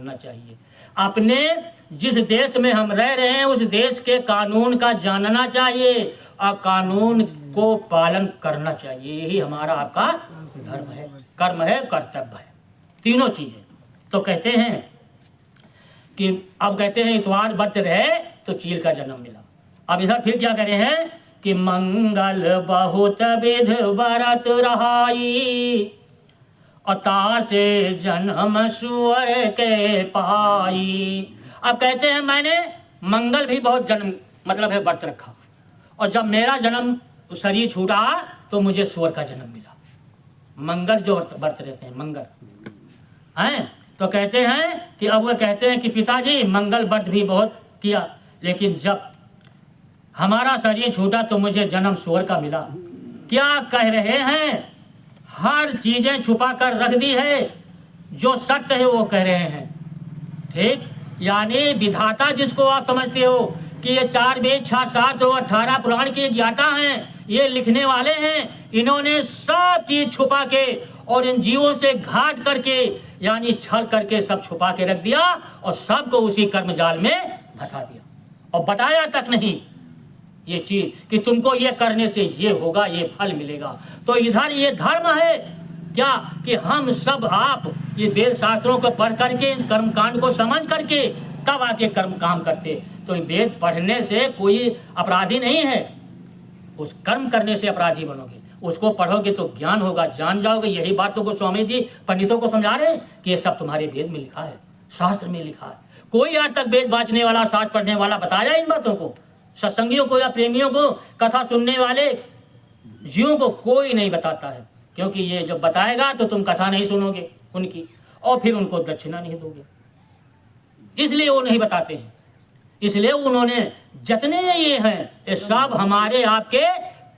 जानना चाहिए। अपने जिस देश में हम रह रहे हैं उस देश के कानून का जानना चाहिए और कानून को पालन करना चाहिए। यही हमारा आपका धर्म है, कर्म है, कर्तव्य है, तीनों चीज़ें। तो कहते हैं कि अब कहते हैं इतवार व्रत रहे तो चील का जन्म मिला। अब इधर फिर क्या करे हैं कि मंगल बहुत विध व्रत रहाई अता से जन्म सुअर के पाई। अब कहते हैं मैंने मंगल भी बहुत जन्म मतलब है व्रत रखा और जब मेरा जन्म शरीर छूटा तो मुझे सुअर का जन्म मिला। मंगल जो व्रत रहते हैं मंगल हैं, तो कहते हैं कि अब वो कहते हैं कि पिताजी मंगल व्रत भी बहुत किया लेकिन जब हमारा शरीर छूटा तो मुझे जन्म सुअर का मिला। क्या कह रहे हैं, हर चीजें छुपा कर रख दी है, जो सत्य है वो कह रहे हैं। ठीक, यानी विधाता जिसको आप समझते हो कि ये 4 वेद 6 शास्त्र और 18 पुराण के ज्ञाता हैं, ये लिखने वाले हैं, इन्होंने सब चीज छुपा के और इन जीवों से घाट करके यानी छल करके सब छुपा के रख दिया और सबको उसी कर्म जाल में फंसा दिया और बताया तक नहीं ये चीज कि तुमको ये करने से ये होगा, ये फल मिलेगा। तो इधर ये धर्म है क्या कि हम सब आप ये वेद शास्त्रों को पढ़ करके इस कर्म कांड को समझ करके तब आके कर्म काम करते। तो वेद पढ़ने से कोई अपराधी नहीं है, उस कर्म करने से अपराधी बनोगे। उसको पढ़ोगे तो ज्ञान होगा, जान जाओगे। यही बात तो गोस्वामी जी पंडितों को समझा रहे हैं कि ये सब तुम्हारे वेद में लिखा है, शास्त्र में लिखा है। कोई आज तक वेद बांचने वाला, शास्त्र पढ़ने वाला बताया इन बातों को? सत्संगियों को या प्रेमियों को, कथा सुनने वाले जीवों को कोई नहीं बताता है, क्योंकि ये जब बताएगा तो तुम कथा नहीं सुनोगे उनकी और फिर उनको दक्षिणा नहीं दोगे, इसलिए वो नहीं बताते हैं। इसलिए उन्होंने जितने ये हैं ये सब हमारे आपके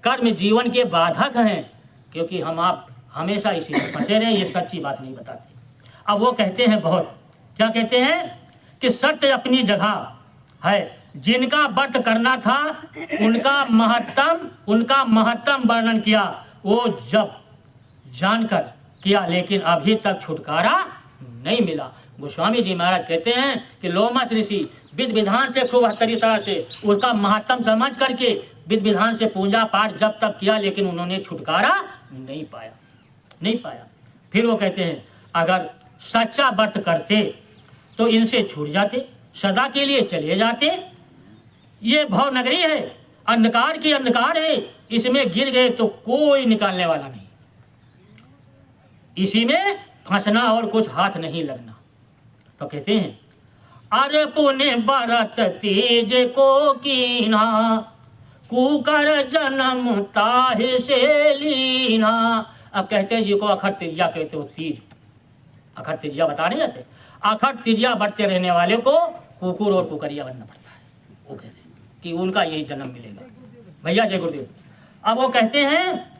कर्म जीवन के बाधक हैं, क्योंकि हम आप हमेशा इसी में फंसे रहे, ये सच्ची बात नहीं बताते। अब वो कहते हैं बहुत, क्या कहते हैं कि सत्य अपनी जगह है, जिनका व्रत करना था उनका महत्तम वर्णन किया, वो जब जानकर किया लेकिन अभी तक छुटकारा नहीं मिला। गोस्वामी जी महाराज कहते हैं कि लोमस ऋषि विधि विधान से खूब हतरी तरह से उसका महत्तम समझ करके विधि विधान से पूजा पाठ जब तक किया लेकिन उन्होंने छुटकारा नहीं पाया। फिर वो कहते हैं अगर सच्चा व्रत करते तो इनसे छूट जाते, सदा के लिए चले जाते। ये भव नगरी है, अंधकार की अंधकार है, इसमें गिर गए तो कोई निकालने वाला नहीं, इसी में फंसना और कुछ हाथ नहीं लगना। तो कहते हैं अरे पुण्य बरत तीज को कीना कुकर जन्म ताहि से लीना। अब कहते हैं जी को अखर तिरिया कहते हो, तीज अखर तिरिया बता नहीं जाते, अखर तिरिया बढ़ते रहने वाले को कुकुर और कुकरिया बनना पड़ता है। वो कहते हैं कि उनका यही जन्म मिलेगा। भैया जय गुरुदेव। अब वो कहते हैं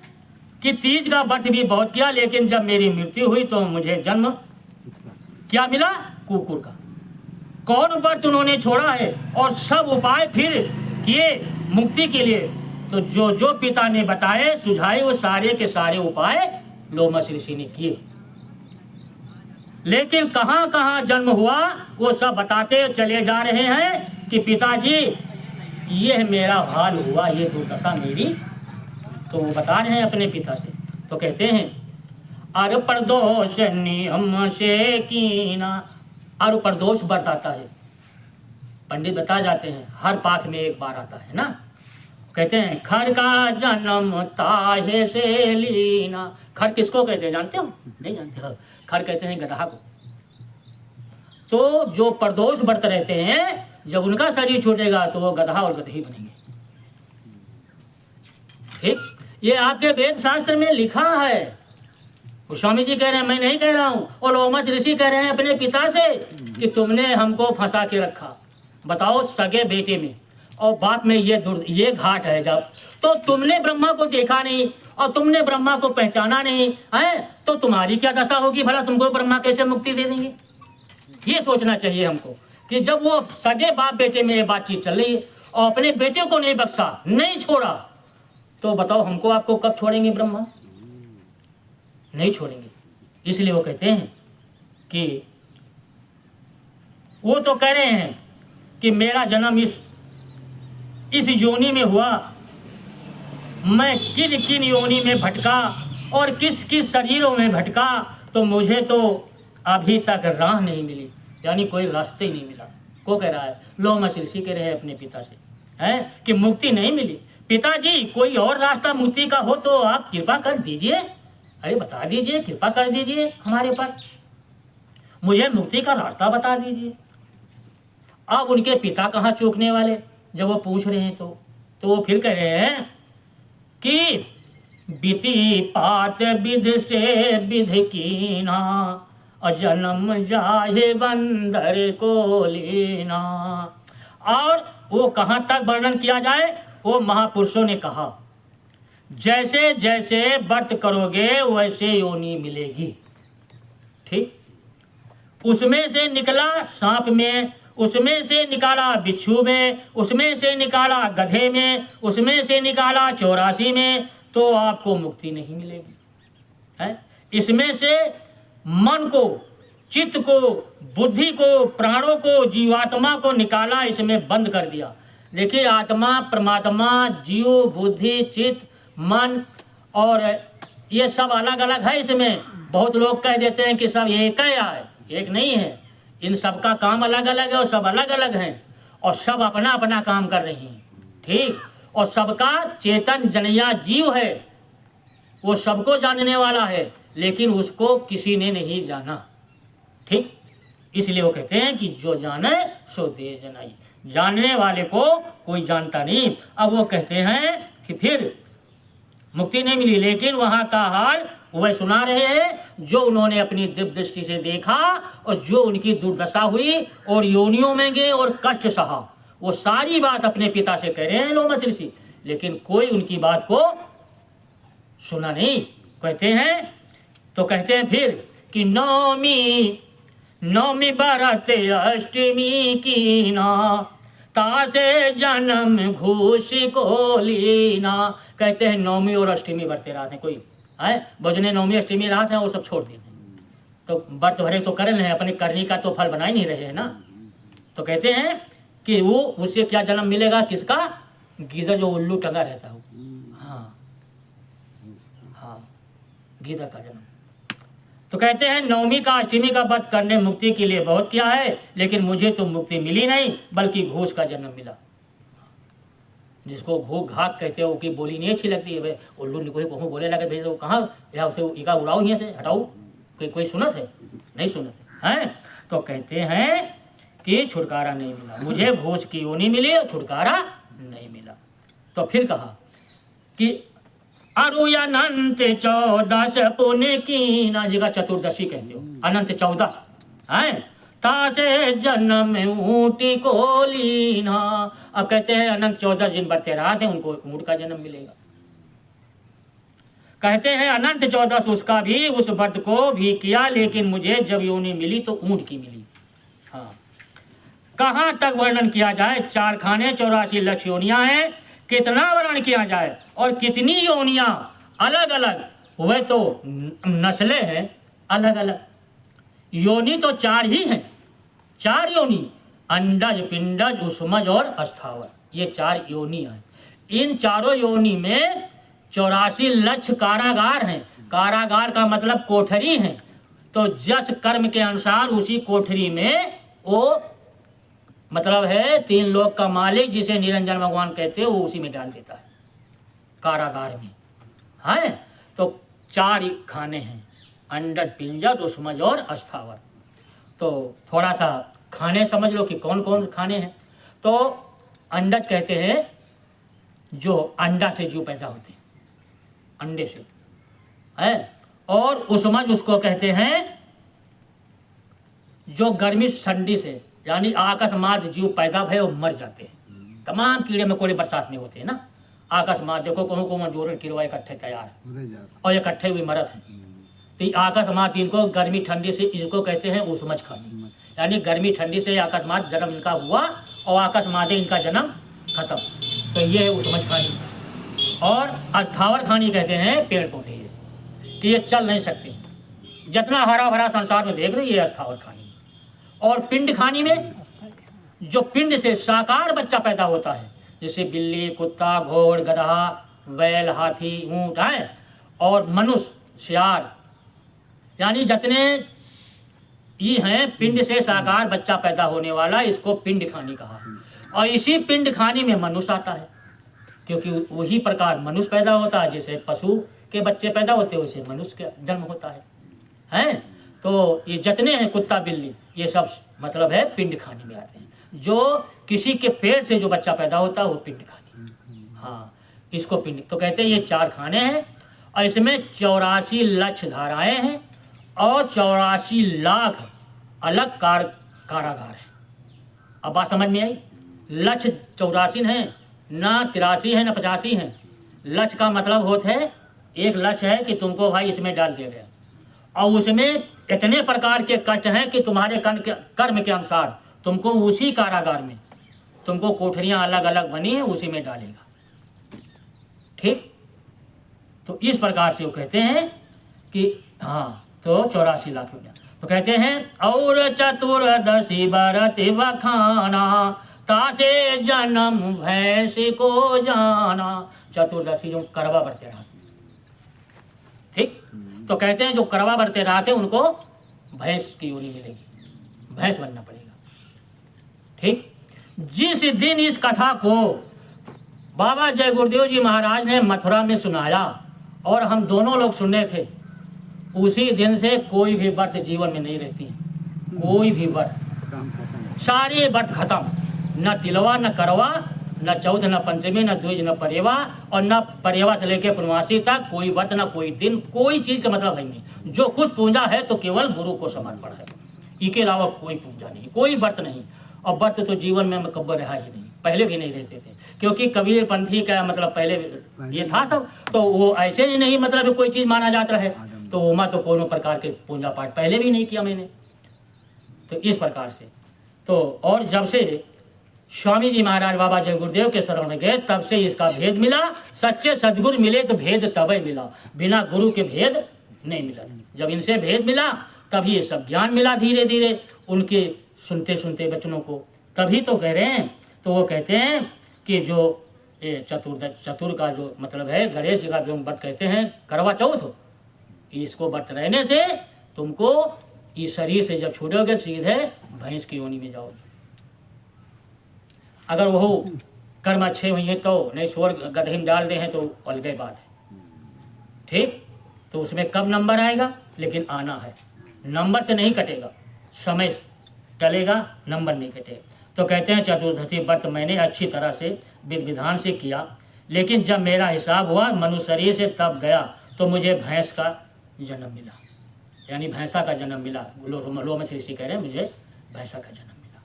कि तीज का व्रत भी बहुत किया लेकिन जब मेरी मृत्यु हुई तो मुझे जन्म क्या मिला? कुकुर का। कौन व्रत उन्होंने छोड़ा है और सब उपाय फिर किए मुक्ति के लिए, तो जो जो पिता ने बताए सुझाए वो सारे के सारे उपाय लोमस ऋषि ने किए, लेकिन कहाँ कहाँ जन्म हुआ वो सब बताते चले जा रहे हैं कि पिताजी ये मेरा हाल हुआ, ये दुर्दशा मेरी। तो वो बता रहे हैं अपने पिता से। तो कहते हैं अर प्रदोष नियम से कीना। अर प्रदोष व्रत आता है, पंडित बता जाते हैं हर पाठ में एक बार आता है ना। कहते हैं खर का जन्म ताहे से लीना। खर किसको कहते हैं जानते हो? नहीं जानते हो? खर कहते हैं गधा को। तो जो प्रदोष व्रत रहते हैं जब उनका शरीर छूटेगा तो वो गधा और गधी बनेंगे। ठीक, ये आपके वेद शास्त्र में लिखा है। गोस्वामी जी कह रहे हैं, मैं नहीं कह रहा हूँ। और लोमस ऋषि कह रहे हैं अपने पिता से कि तुमने हमको फंसा के रखा, बताओ सगे बेटे में और बाप में ये घाट है। जब तो तुमने ब्रह्मा को देखा नहीं और तुमने ब्रह्मा को पहचाना नहीं है तो तुम्हारी क्या दशा होगी? भला तुमको ब्रह्मा कैसे मुक्ति दे देंगे? ये सोचना चाहिए हमको कि जब वो सगे बाप बेटे में ये बातचीत चल रही है और अपने बेटे को नहीं बख्शा, नहीं छोड़ा, तो बताओ हमको आपको कब छोड़ेंगे ब्रह्मा? नहीं छोड़ेंगे। इसलिए वो कहते हैं कि वो तो कह रहे हैं कि मेरा जन्म इस योनि में हुआ, मैं किन किन योनि में भटका और किस किस शरीरों में भटका, तो मुझे तो अभी तक राह नहीं मिली, यानी कोई रास्ते ही नहीं मिला। को कह रहा है, लोमा ऋषि कह रहे हैं अपने पिता से, हैं कि मुक्ति नहीं मिली। पिताजी कोई और रास्ता मुक्ति का हो तो आप कृपा कर दीजिए, अरे बता दीजिए, कृपा कर दीजिए हमारे पर, मुझे मुक्ति का रास्ता बता दीजिए। अब उनके पिता कहाँ चूकने वाले, जब वो पूछ रहे हैं तो वो फिर कह रहे हैं कि बीती पात विध से विध कीना, जन्म जाहे बंदर को लेना। और वो कहाँ तक वर्णन किया जाए, वो महापुरुषों ने कहा जैसे जैसे व्रत करोगे वैसे योनि मिलेगी। ठीक, उसमें से निकला सांप में, उसमें से निकाला बिच्छू में, उसमें से निकाला गधे में, उसमें से निकाला 84 में, तो आपको मुक्ति नहीं मिलेगी। है, इसमें से मन को, चित्त को, बुद्धि को, प्राणों को, जीवात्मा को निकाला, इसमें बंद कर दिया। देखिए, आत्मा, परमात्मा, जीव, बुद्धि, चित्त, मन और ये सब अलग अलग है। इसमें बहुत लोग कह देते हैं कि सब एक है, एक नहीं है। इन सब का काम अलग अलग है और सब अलग अलग हैं और सब अपना अपना काम कर रही हैं। ठीक, और सबका चेतन जनया जीव है, वो सबको जानने वाला है, लेकिन उसको किसी ने नहीं जाना। ठीक, इसलिए वो कहते हैं कि जो जाने सो दे जनाई, जानने वाले को कोई जानता नहीं। अब वो कहते हैं कि फिर मुक्ति नहीं मिली, लेकिन वहाँ का हाल वह सुना रहे हैं जो उन्होंने अपनी दिव्य दृष्टि से देखा और जो उनकी दुर्दशा हुई और योनियों में गए और कष्ट सहा। वो सारी बात अपने पिता से कह रहे हैं लोमश ऋषि, लेकिन कोई उनकी बात को सुना नहीं। कहते हैं तो कहते हैं फिर कि नौमी बरत अष्टमी की ना, तासे जन्म घूस को लीना। कहते हैं नौमी और अष्टमी बरते रात हैं, कोई है बजने नौमी अष्टमी रात है, वो सब छोड़ देते हैं। तो व्रत भरे तो कर रहे हैं, अपने करने का तो फल बना ही नहीं रहे हैं ना। तो कहते हैं कि वो उससे क्या जन्म मिलेगा, किसका, गीदड़ जो उल्लू टंगा रहता हो, हाँ हाँ, गीदड़ का जन्म। तो कहते हैं नौमी का अष्टमी का व्रत करने मुक्ति के लिए बहुत किया है, लेकिन मुझे तो मुक्ति मिली नहीं, बल्कि घूस का जन्म मिला। जिसको घाक कहते हो कि बोली नहीं अच्छी लगती है, भाई उल्लू ने कोई कहूँ बोले लगे, भेज कहाँ या उसे इका उड़ाओ, यहाँ से हटाओ, कोई सुनत है, नहीं सुनत है। तो कहते हैं कि छुटकारा नहीं मिला, मुझे घूस की योनि मिली और छुटकारा नहीं मिला। तो फिर कहा कि अरु अनंत 14 पुण्य की ना, जगह चतुर्दशी कहते हो, अनंत 14 है, तासे जन्म ऊँटी को लीना। अब कहते हैं अनंत 14 जिन बरते रात हैं उनको ऊँट का जन्म मिलेगा। कहते हैं अनंत 14 उसका भी, उस व्रत को भी किया, लेकिन मुझे जब योनि मिली तो ऊँट की मिली। हाँ, कहाँ तक वर्णन किया जाए, 4 खाने 84 लक्ष योनियाँ हैं, कितना वर्णन किया जाए और कितनी योनियाँ अलग अलग, वे तो नस्लें हैं अलग अलग। योनि तो 4 ही हैं, 4 योनि, अंडज, पिंडज, उष्मज और अस्थावर, ये 4 योनियाँ हैं। इन चारों योनि में 84 लक्ष कारागार हैं। कारागार का मतलब कोठरी है। तो जस कर्म के अनुसार उसी कोठरी में वो मतलब है 3 लोक का मालिक, जिसे निरंजन भगवान कहते हैं, वो उसी में डाल देता है, कारागार में है। तो 4 खाने हैं, अंडज, पिंजज, उष्मज और अस्थावर। तो थोड़ा सा खाने समझ लो कि कौन कौन खाने हैं। तो अंडज कहते हैं जो अंडा से जीव पैदा होते हैं, अंडे से है। और उष्मज उसको कहते हैं जो गर्मी ठंडी से, यानी आकाशमात जीव पैदा भय और मर जाते हैं। तमाम कीड़े मकोड़े बरसात में होते हैं ना, आकाशमात देखो कहूँ को जोर किरवा इकट्ठे तैयार है और इकट्ठे हुए मरत हैं। तो आकाशमात इनको गर्मी ठंडी से, इसको कहते हैं उष्मज खानी, यानी गर्मी ठंडी से आकाशमात जन्म इनका हुआ और आकाशमात इनका जन्म खत्म। तो ये है उष्मज खानी। और अस्थावर खानी कहते हैं पेड़ पौधे कि ये चल नहीं सकते, जितना हरा भरा संसार में देख रहे ये अस्थावर खानी। और पिंड खानी में जो पिंड से साकार बच्चा पैदा होता है, जैसे बिल्ली, कुत्ता, घोड़, गधा, बैल, हाथी, ऊँट है, और मनुष्य, सियार, यानी जितने ये हैं पिंड से साकार बच्चा पैदा होने वाला, इसको पिंड खानी कहा। और इसी पिंड खानी में मनुष्य आता है, क्योंकि वही प्रकार मनुष्य पैदा होता है, जैसे पशु के बच्चे पैदा होते हैं वैसे मनुष्य का जन्म होता है, हैं? तो ये जितने हैं कुत्ता, बिल्ली, ये सब मतलब है पिंड खाने में आते हैं। जो किसी के पेट से जो बच्चा पैदा होता है वो पिंड खाने, हाँ, इसको पिंड। तो कहते हैं ये 4 खाने हैं, और इसमें 84 लक्ष धाराएं हैं, और 84 लाख अलग कारागार है। अब बात समझ में आई? लक्ष्य 84 हैं, ना 83 है, ना 85 हैं। लक्ष्य का मतलब होता है, एक लक्ष्य है कि तुमको भाई इसमें डाल दिया गया, और उसमें इतने प्रकार के कष्ट हैं कि तुम्हारे कर्म के अनुसार तुमको उसी कारागार में तुमको कोठरियां अलग अलग बनी है, उसी में डालेगा। ठीक, तो इस प्रकार से वो कहते हैं कि हाँ, तो 84 लाख हो गया। तो कहते हैं और चतुर्दशी बरत बखाना, तासे जन्म भैंस को जाना। चतुर्दशी जो करवा बरते रहा, ठीक, तो कहते हैं जो करवा बरते रहते उनको भैंस की योनि मिलेगी, भैंस बनना पड़ेगा। ठीक, जिस दिन इस कथा को बाबा जय गुरुदेव जी महाराज ने मथुरा में सुनाया और हम दोनों लोग सुनने थे, उसी दिन से कोई भी व्रत जीवन में नहीं रहती, कोई भी व्रत, सारे व्रत खत्म, न तिलवा, न करवा, न चौथ, न पंचमी, न द्विज, न परेवा, और न परेवा से लेकर पूर्णमासी तक कोई व्रत, न कोई दिन, कोई चीज़ का मतलब है नहीं। जो कुछ पूजा है तो केवल गुरु को समर्पण है, इसके अलावा कोई पूजा नहीं, कोई व्रत नहीं। और व्रत तो जीवन में कब्बर रहा ही नहीं, पहले भी नहीं रहते थे, क्योंकि कबीर पंथी का मतलब पहले ये था सब, तो वो ऐसे ही नहीं मतलब कोई चीज़ माना जाता है, तो वहाँ तो कोनो प्रकार के पूजा पाठ पहले भी नहीं किया मैंने। तो इस प्रकार से तो, और जब से स्वामी जी महाराज बाबा जय गुरुदेव के शरण में गए तब से इसका भेद मिला। सच्चे सदगुरु मिले तो भेद तभी मिला, बिना गुरु के भेद नहीं मिला। जब इनसे भेद मिला तभी ये सब ज्ञान मिला धीरे धीरे उनके सुनते सुनते बचनों को, तभी तो कह रहे हैं। तो वो कहते हैं कि जो ये चतुर का जो मतलब है, गणेश जी का जो व्रत कहते हैं करवा चौथ, इसको व्रत रहने से तुमको इस शरीर से जब छूटोगे सीधे भैंस की योनि में जाओगे। अगर वो कर्म अच्छे हुई हैं तो, नहीं स्वर्ग गधे में डाल दे हैं तो अलग बात है। ठीक, तो उसमें कब नंबर आएगा, लेकिन आना है, नंबर से नहीं कटेगा, समय टलेगा, नंबर नहीं कटेगा। तो कहते हैं चतुर्दशी व्रत मैंने अच्छी तरह से विधि विधान से किया, लेकिन जब मेरा हिसाब हुआ मनुष्य शरीर से तब गया तो मुझे भैंस का जन्म मिला, यानी भैंसा का जन्म मिला। लो में ऋषि कह रहे हैं मुझे भैंसा का जन्म मिला,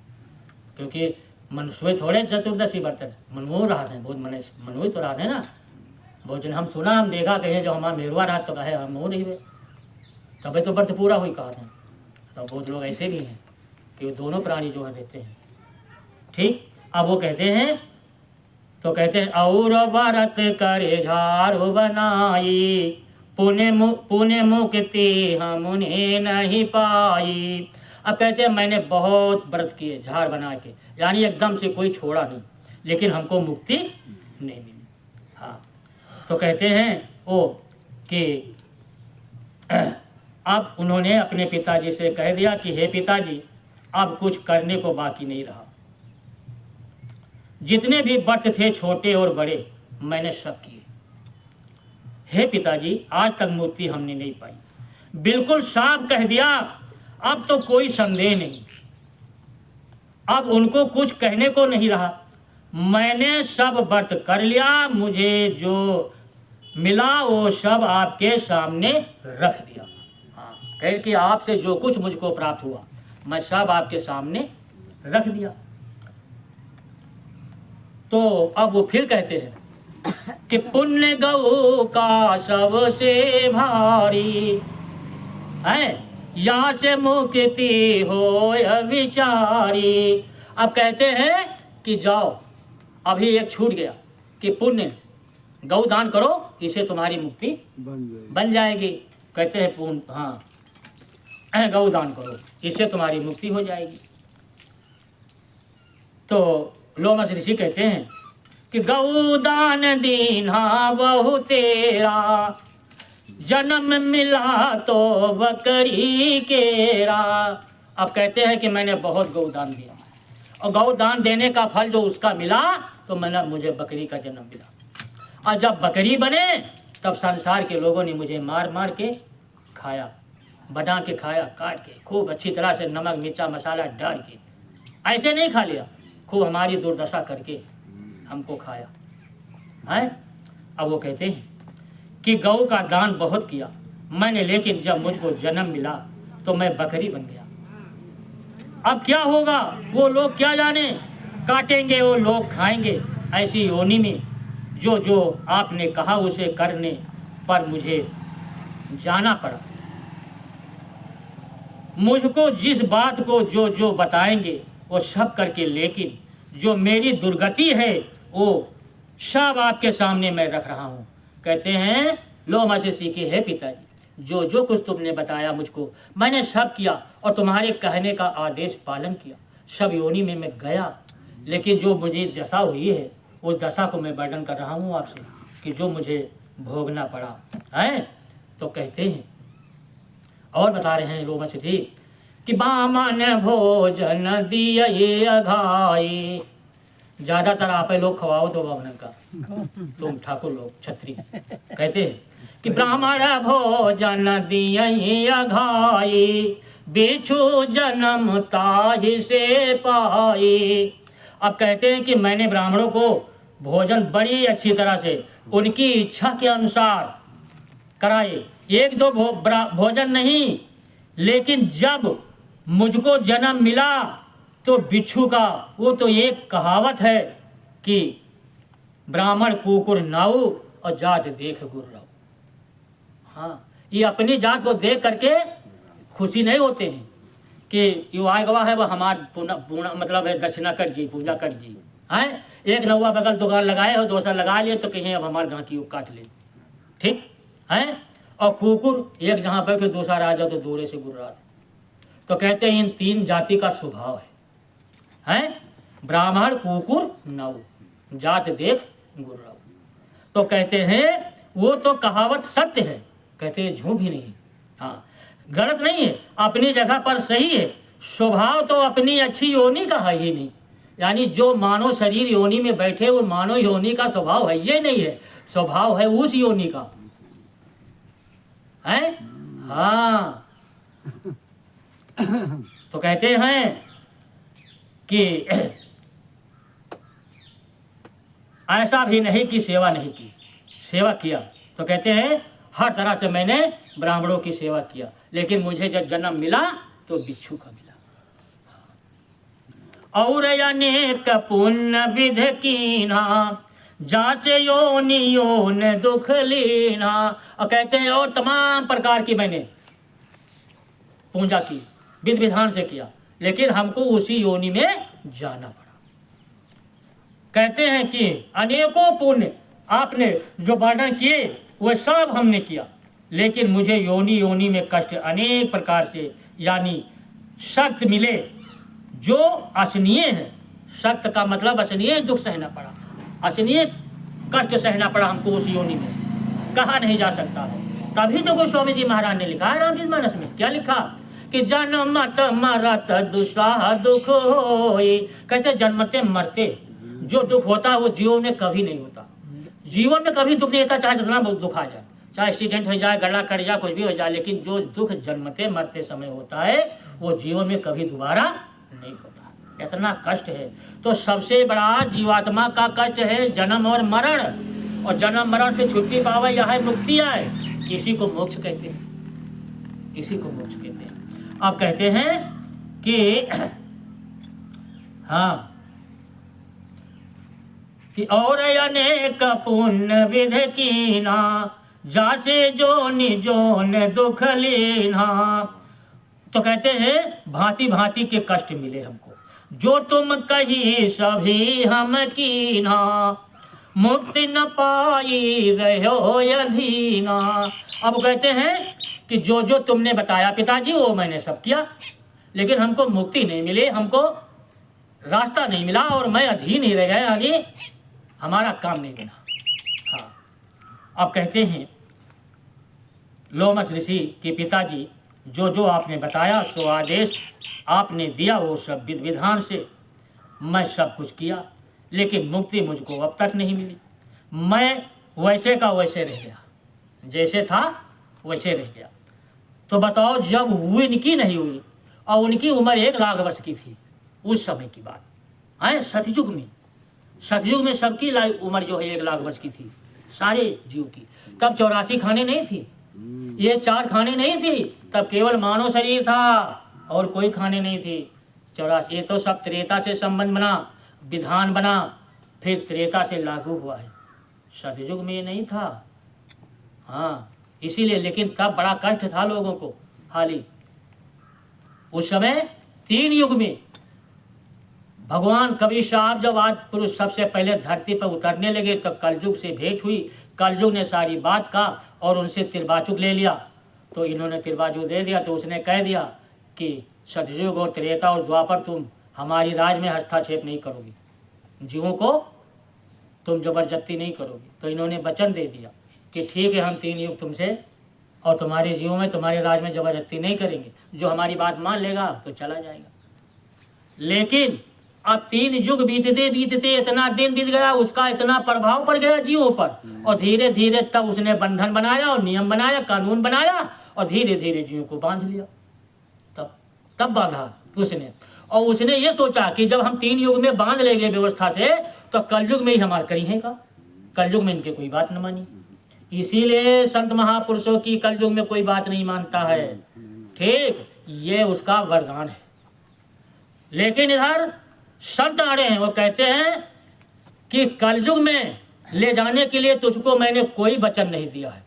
क्योंकि मनुष्य थोड़े चतुर्दशी व्रत मनमोह रहा है, बहुत मनोही तो रहा है ना। बहुत जन हम सुना, हम देखा कहे जो हमारा मेरुआ रहा तो कहे हम हो नहीं हुए, तभी तो व्रत पूरा हुई कहा था। तो बहुत लोग ऐसे भी हैं कि वो दोनों प्राणी जो है देते हैं। ठीक, अब वो कहते हैं, तो कहते हैं और व्रत करे झाड़ू बनाई, पुण्य मुक्ति हम उन्हें नहीं पाई। अब कहते हैं मैंने बहुत व्रत किए झाड़ बना के, यानी एकदम से कोई छोड़ा नहीं, लेकिन हमको मुक्ति नहीं मिली। हाँ, तो कहते हैं वो कि अब उन्होंने अपने पिताजी से कह दिया कि हे पिताजी, अब कुछ करने को बाकी नहीं रहा, जितने भी व्रत थे छोटे और बड़े मैंने सब किए। हे पिताजी, आज तक मुक्ति हमने नहीं पाई। बिल्कुल साफ कह दिया, अब तो कोई संदेह नहीं, अब उनको कुछ कहने को नहीं रहा। मैंने सब व्रत कर लिया, मुझे जो मिला वो सब आपके सामने रख दिया। हाँ, कह कि आपसे जो कुछ मुझको प्राप्त हुआ मैं सब आपके सामने रख दिया। तो अब वो फिर कहते हैं कि पुण्य गौ का सबसे भारी है, यहाँ से मुक्ति हो विचारी। अब कहते हैं कि जाओ, अभी एक छूट गया कि पुण्य गौ दान करो, इसे तुम्हारी मुक्ति बन जाएगी। कहते हैं पुण्य, हाँ गौ दान करो, इससे तुम्हारी मुक्ति हो जाएगी। तो लोमस ऋषि कहते हैं कि गौदान दीना बहु तेरा, जन्म मिला तो बकरी केरा। अब कहते हैं कि मैंने बहुत गौदान दिया और गौदान देने का फल जो उसका मिला तो मुझे बकरी का जन्म मिला। और जब बकरी बने तब संसार के लोगों ने मुझे मार मार के खाया, बना के खाया, काट के खूब अच्छी तरह से नमक मिर्चा मसाला डाल के। ऐसे नहीं खा लिया, खूब हमारी दुर्दशा करके हमको खाया है। अब वो कहते हैं कि गौ का दान बहुत किया मैंने, लेकिन जब मुझको जन्म मिला तो मैं बकरी बन गया। अब क्या होगा वो लोग क्या जाने, काटेंगे वो लोग खाएंगे। ऐसी योनि में जो जो आपने कहा उसे करने पर मुझे जाना पड़ा। मुझको जिस बात को जो जो बताएंगे वो सब करके, लेकिन जो मेरी दुर्गति है वो सब आपके सामने मैं रख रहा हूँ। कहते हैं लोमस ऋषि के, हे पिताजी, जो जो कुछ तुमने बताया मुझको मैंने सब किया और तुम्हारे कहने का आदेश पालन किया। सब योनि में मैं गया, लेकिन जो मुझे दशा हुई है उस दशा को मैं वर्णन कर रहा हूँ आपसे कि जो मुझे भोगना पड़ा है। तो कहते हैं और बता रहे हैं लोमस ऋषि कि बामन भोजन दिए अघाई। ज़्यादातर आप लोग खवाओ तो बामन का, तुम ठाकुर लोग क्षत्रिय। कहते हैं कि ब्राह्मण भोजन दिए अघाई, बिच्छू जन्म ताहि से पाई। अब कहते हैं कि मैंने ब्राह्मणों को भोजन बड़ी अच्छी तरह से उनकी इच्छा के अनुसार कराए, एक दो भोजन नहीं, लेकिन जब मुझको जन्म मिला तो बिच्छू का, वो तो एक कहावत है कि ब्राह्मण कुकुर नाऊ और जात देख गुर्राऊ। हाँ, ये अपनी जात को देख करके खुशी नहीं होते हैं कि युवा गवाह है वह हमार पूना मतलब है दक्षिणा कर जी, पूजा कर जी हैं। एक नौवा बगल दुकान लगाए हो, दूसरा लगा लिए तो कहीं अब हमारे गाँव की काट ले, ठीक है। और कुकुर एक जहाँ बैठे दूसरा आ जाओ तो दूरे से गुर्रा। तो कहते हैं इन तीन जाति का स्वभाव है ब्राह्मण कुकुर नौ, जात देख गुर्रा। तो कहते हैं वो तो कहावत सत्य है, कहते हैं झूठ भी नहीं। हाँ, गलत नहीं है, अपनी जगह पर सही है। स्वभाव तो अपनी अच्छी योनि का है ही नहीं, यानी जो मानव शरीर योनि में बैठे वो मानव योनि का स्वभाव है ये नहीं है, स्वभाव है उस योनि का है। हाँ, तो कहते हैं कि ऐसा भी नहीं कि सेवा नहीं की, सेवा किया। तो कहते हैं हर तरह से मैंने ब्राह्मणों की सेवा किया, लेकिन मुझे जब जन्म मिला तो बिच्छू का मिला। और अनेक पुण्य विध कीना, जासे योनि योन दुख लीना। और कहते हैं और तमाम प्रकार की मैंने पूजा की, विध विधान से किया, लेकिन हमको उसी योनि में जाना पड़ा। कहते हैं कि अनेकों पुण्य आपने जो वर्णन किए वह सब हमने किया, लेकिन मुझे योनि योनि में कष्ट अनेक प्रकार से यानी सख्त मिले जो असनीय है। सख्त का मतलब असनीय दुख सहना पड़ा, असनीय कष्ट सहना पड़ा हमको उस योनि में, कहा नहीं जा सकता है। तभी तो गोस्वामी जी महाराज ने लिखा है रामचरितमानस में, क्या लिखा कि जन्मत मरत दुस्साह दुख होई। कहते जन्मते मरते जो दुख होता है वो जीवन में कभी नहीं होता, जीवन में कभी दुख नहीं होता, चाहे जितना दुख आ जाए, चाहे एक्सीडेंट हो जाए, गला कट जाए, कुछ भी हो जाए, लेकिन जो दुख जन्मते मरते समय होता है वो जीवन में कभी दोबारा नहीं होता। इतना कष्ट है। तो सबसे बड़ा जीवात्मा का कष्ट है जन्म और मरण, और जन्म मरण से छुट्टी पावे यह है मुक्ति आए, इसी को मोक्ष कहते हैं, इसी को मोक्ष कहते हैं। अब कहते हैं कि हाँ कि और अनेक पुण्य विध कीना, जासे जोनि जोन दुख लीना। तो कहते हैं भांति भांति के कष्ट मिले हमको, जो तुम कही सभी हम कीना, मुक्ति न पाई रहो अधीना। अब कहते हैं कि जो जो तुमने बताया पिताजी वो मैंने सब किया, लेकिन हमको मुक्ति नहीं मिली, हमको रास्ता नहीं मिला और मैं अधीन ही रह गया, यानी हमारा काम नहीं बना। हाँ, अब कहते हैं लोमस ऋषि के पिताजी, जो जो आपने बताया सो आदेश आपने दिया वो सब विधि विधान से मैं सब कुछ किया, लेकिन मुक्ति मुझको अब तक नहीं मिली। मैं वैसे का वैसे रह गया, जैसे था वैसे रह गया। तो बताओ, जब हुई इनकी नहीं हुई और उनकी उम्र 1,00,000 वर्ष की थी, उस समय की बात है, सतयुग में। सतयुग में सबकी उम्र जो है 1,00,000 वर्ष की थी, सारे जीव की। तब 84 खाने नहीं थी, ये 4 खाने नहीं थी, तब केवल मानव शरीर था और कोई खाने नहीं थी। 84 ये तो सब त्रेता से संबंध बना, विधान बना, फिर त्रेता से लागू हुआ है। सतयुग में ये नहीं था। हाँ, इसीलिए, लेकिन तब बड़ा कष्ट था लोगों को। हाली उस समय 3 युग में भगवान कबीर साहब जब आज पुरुष सबसे पहले धरती पर उतरने लगे तो कलयुग से भेंट हुई। कलयुग ने सारी बात कहा और उनसे तिरबाचुक ले लिया। तो इन्होंने तिरबाचुक दे दिया, तो उसने कह दिया कि सतयुग और त्रेता और द्वापर तुम हमारी राज में हस्तक्षेप नहीं करोगे, जीवों को तुम जबरदस्ती नहीं करोगे। तो इन्होंने वचन दे दिया कि ठीक है, हम 3 युग तुमसे और तुम्हारे जीवों में, तुम्हारे राज में जबरदस्ती नहीं करेंगे, जो हमारी बात मान लेगा तो चला जाएगा। लेकिन अब 3 युग बीतते बीतते इतना दिन बीत गया, उसका इतना प्रभाव पड़ गया जीवों पर, और धीरे धीरे तब उसने बंधन बनाया और नियम बनाया, कानून बनाया, और धीरे धीरे जीवों को बांध लिया। तब बांधा उसने, और उसने ये सोचा कि जब हम 3 युग में बांध लेंगे व्यवस्था से, तो कलयुग में ही हमारा करिएगा। कलयुग में इनके कोई बात न मानी। इसीलिए संत महापुरुषों की कलयुग में कोई बात नहीं मानता है। ठीक, ये उसका वरदान है। लेकिन इधर संत आ रहे हैं, वो कहते हैं कि कलयुग में ले जाने के लिए तुझको मैंने कोई वचन नहीं दिया है।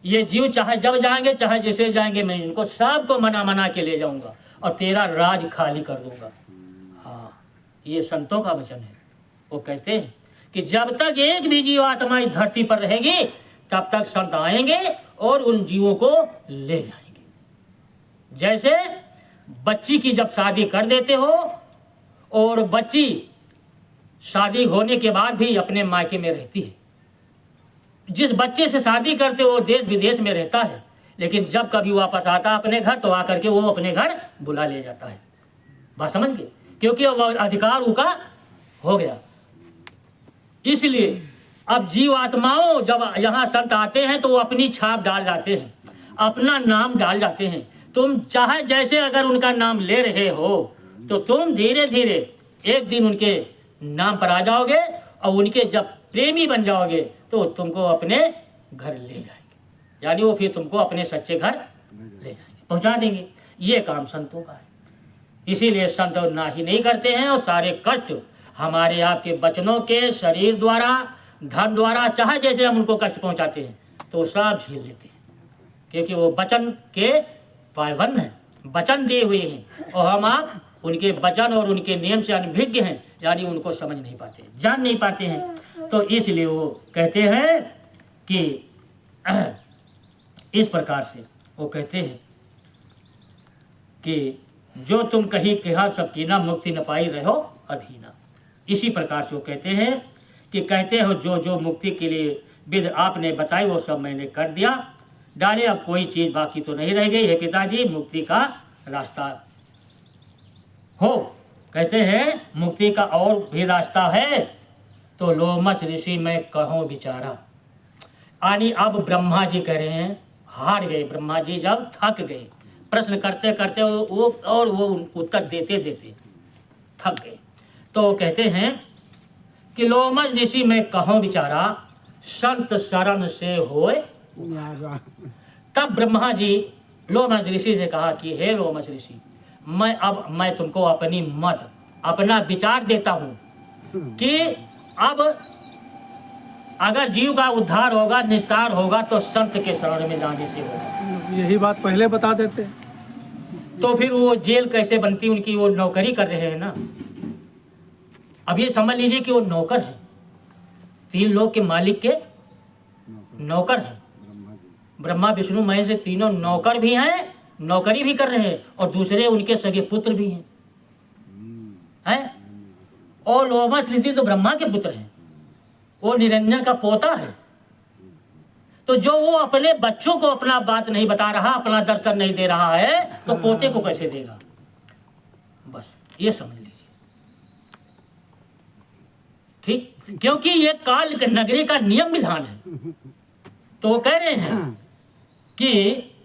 ये जीव चाहे जब जाएंगे, चाहे जैसे जाएंगे, मैं इनको सबको मना के ले जाऊंगा और तेरा राज खाली कर दूंगा। हाँ, ये संतों का वचन है। वो कहते हैं कि जब तक एक भी जीव आत्मा इस धरती पर रहेगी, तब तक संत आएंगे और उन जीवों को ले जाएंगे। जैसे बच्ची की जब शादी कर देते हो, और बच्ची शादी होने के बाद भी अपने मायके में रहती है। जिस बच्चे से शादी करते हो देश विदेश में रहता है, लेकिन जब कभी वापस आता है अपने घर, तो आकर के वो अपने घर बुला ले जाता है। बात समझ गए? क्योंकि वो अधिकार उनका हो गया। इसलिए अब जीव आत्माओं जब यहाँ संत आते हैं तो वो अपनी छाप डाल जाते हैं, अपना नाम डाल जाते हैं। तुम चाहे जैसे अगर उनका नाम ले रहे हो, तो तुम धीरे धीरे एक दिन उनके नाम पर आ जाओगे, और उनके जब प्रेमी बन जाओगे तो तुमको अपने घर ले जाएंगे, यानी वो फिर तुमको अपने सच्चे घर ले जाएंगे, पहुंचा देंगे। ये काम संतों का है। इसीलिए संत ना ही नहीं करते हैं, और सारे कष्ट हमारे आपके वचनों के, शरीर द्वारा, धन द्वारा, चाहे जैसे हम उनको कष्ट पहुंचाते हैं, तो सब झेल लेते हैं, क्योंकि वो वचन के पाबंद हैं, वचन दिए हुए हैं, और हम आप उनके वचन और उनके नियम से अनभिज्ञ हैं, यानी उनको समझ नहीं पाते, जान नहीं पाते हैं। तो इसलिए वो कहते हैं कि इस प्रकार से वो कहते हैं कि जो तुम कही कहा सब कीना, मुक्ति न पाई रहो अधीना। इसी प्रकार से वो कहते हैं कि कहते हो जो जो मुक्ति के लिए विधि आपने बताई वो सब मैंने कर दिया डाले, अब कोई चीज़ बाकी तो नहीं रह गई है पिताजी, मुक्ति का रास्ता हो। कहते हैं मुक्ति का और भी रास्ता है, तो लोमस ऋषि में कहो बिचारा। यानी अब ब्रह्मा जी कह रहे हैं, हार गए ब्रह्मा जी, जब थक गए प्रश्न करते करते वो उत्तर देते देते थक गए। तो वो कहते हैं कि लोमस ऋषि में कहो बिचारा, संत शरण से होए। तब ब्रह्मा जी लोमस ऋषि से कहा कि हे लोमस ऋषि, मैं तुमको अपनी मत, अपना विचार देता हूँ कि अब अगर जीव का उद्धार होगा, निस्तार होगा, तो संत के शरण में जाने से होगा। यही बात पहले बता देते, तो फिर वो जेल कैसे बनती, उनकी वो नौकरी कर रहे हैं ना। अब ये समझ लीजिए कि वो नौकर है, 3 लोक के मालिक के नौकर हैं। ब्रह्मा विष्णु महेश से तीनों नौकर भी हैं, नौकरी भी कर रहे हैं, और दूसरे उनके सगे पुत्र भी हैं। और लोमस ऋषि तो ब्रह्मा के पुत्र हैं, वो निरंजन का पोता है। तो जो वो अपने बच्चों को अपना बात नहीं बता रहा, अपना दर्शन नहीं दे रहा है, तो पोते को कैसे देगा? बस ये समझ लीजिए, ठीक। क्योंकि ये काल नगरी का नियम विधान है। तो वो कह रहे हैं कि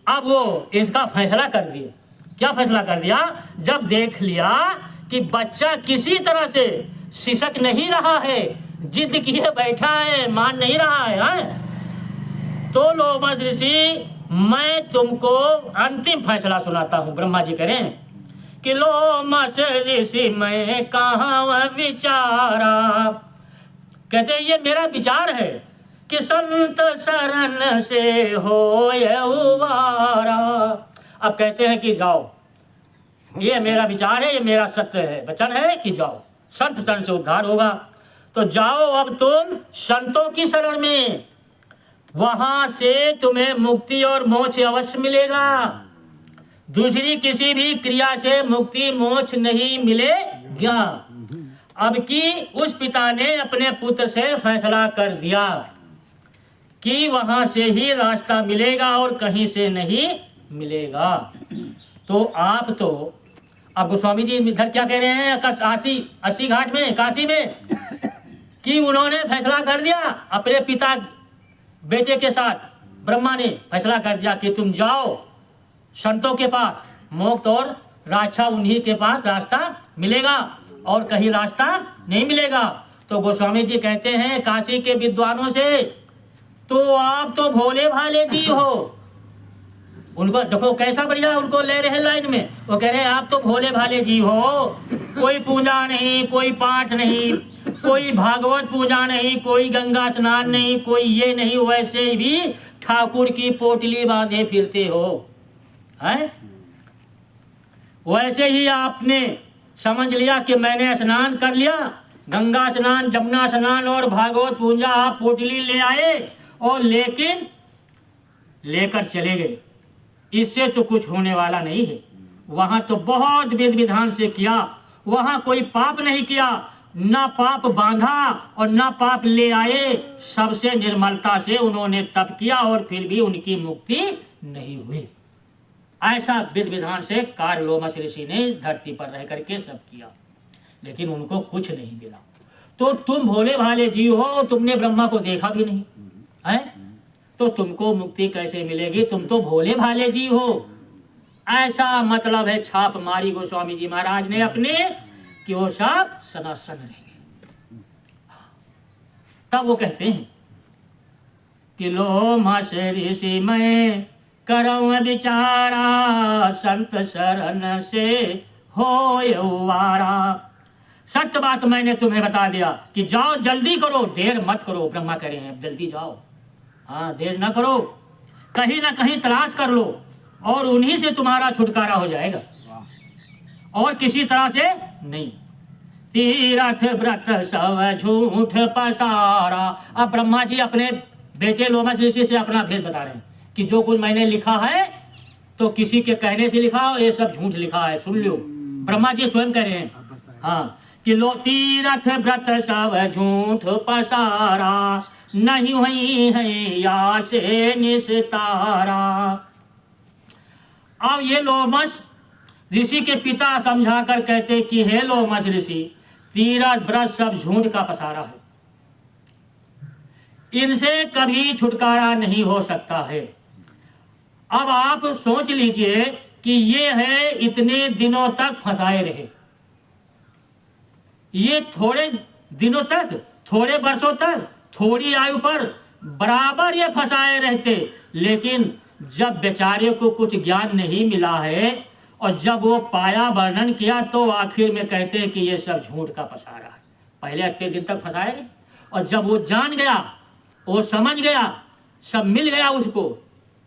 अब वो इसका फैसला कर दिए। क्या फैसला कर दिया? जब देख लिया कि बच्चा किसी तरह से सिसक नहीं रहा है, जिद किए बैठा है, मान नहीं रहा है, तो लोमस ऋषि, मैं तुमको अंतिम फैसला सुनाता हूं। ब्रह्मा जी कह रहे हैं कि लोमस ऋषि मैं कहाँ विचारा, कहते हैं ये मेरा विचार है कि संत शरण से हो उबारा। अब कहते हैं कि जाओ, ये मेरा विचार है, ये मेरा सत्य है, वचन है कि जाओ, संत शरण से उद्धार होगा। तो जाओ अब तुम संतों की शरण में, वहां से तुम्हें मुक्ति और मोक्ष अवश्य मिलेगा। दूसरी किसी भी क्रिया से मुक्ति मोक्ष नहीं मिलेगा। अब की उस पिता ने अपने पुत्र से फैसला कर दिया कि वहां से ही रास्ता मिलेगा और कहीं से नहीं मिलेगा। तो आप तो अब गोस्वामी जी इधर क्या कह रहे हैं, अस्सी घाट में, काशी में, कि उन्होंने फैसला कर दिया अपने पिता बेटे के साथ। ब्रह्मा ने फैसला कर दिया कि तुम जाओ संतों के पास, मोक्ष और राक्षा उन्हीं के पास रास्ता मिलेगा और कहीं रास्ता नहीं मिलेगा। तो गोस्वामी जी कहते हैं काशी के विद्वानों से, तो आप तो भोले भाले जी हो। उनको देखो कैसा बढ़िया उनको ले रहे हैं लाइन में। वो कह रहे हैं आप तो भोले भाले जी हो, कोई पूजा नहीं, कोई पाठ नहीं, कोई भागवत पूजा नहीं, कोई गंगा स्नान नहीं, कोई ये नहीं, वैसे भी ठाकुर की पोटली बांधे फिरते हो, हैं? वैसे ही आपने समझ लिया कि मैंने स्नान कर लिया, गंगा स्नान, जमुना स्नान और भागवत पूजा आप पोटली ले आए और लेकिन लेकर चले गए। इससे तो कुछ होने वाला नहीं है। वहां तो बहुत विधि विधान से किया, वहां कोई पाप नहीं किया, ना पाप बांधा और ना पाप ले आए, सबसे निर्मलता से उन्होंने तप किया और फिर भी उनकी मुक्ति नहीं हुई। ऐसा विधि विधान से कार्य लोमस ऋषि ने धरती पर रह करके सब किया, लेकिन उनको कुछ नहीं मिला। तो तुम भोले भाले जीव हो, तुमने ब्रह्मा को देखा भी नहीं है, तो तुमको मुक्ति कैसे मिलेगी? तुम तो भोले भाले जीव हो। ऐसा मतलब है छाप मारी गोस्वामी जी महाराज ने अपने, कि वो सब सनातन रहेंगे। तब वो कहते हैं कि लोमस ऋषि मैं करम विचारा, संत शरण से हो उबारा। सत्य बात मैंने तुम्हें बता दिया कि जाओ, जल्दी करो, देर मत करो। ब्रह्मा कह रहे हैं जल्दी जाओ, हाँ देर न करो, कहीं ना कहीं तलाश कर लो और उन्हीं से तुम्हारा छुटकारा हो जाएगा और किसी तरह से नहीं। तीर्थ व्रत सब झूठ पसारा। अब ब्रह्मा जी अपने बेटे लोमस ऋषि से अपना भेद बता रहे हैं कि जो कुछ मैंने लिखा है तो किसी के कहने से लिखा हो, ये सब झूठ लिखा है, सुन लो। ब्रह्मा जी स्वयं कह रहे हैं हाँ कि लो तीर्थ व्रत सब झूठ पसारा, नहीं हुई है या से निस्तारा। अब ये लोमस ऋषि के पिता समझा कर कहते कि हे लोमस ऋषि, तीर्थ व्रत सब झूठ का पसारा है, इनसे कभी छुटकारा नहीं हो सकता है। अब आप सोच लीजिए कि ये है इतने दिनों तक फंसाए रहे, ये थोड़े दिनों तक, थोड़े वर्षों तक, थोड़ी आयु पर बराबर ये फंसाए रहते, लेकिन जब बेचारे को कुछ ज्ञान नहीं मिला है और जब वो पाया, वर्णन किया, तो आखिर में कहते हैं कि ये सब झूठ का पसारा है। पहले इतने दिन तक फंसाए रहे और जब वो जान गया, वो समझ गया, सब मिल गया उसको,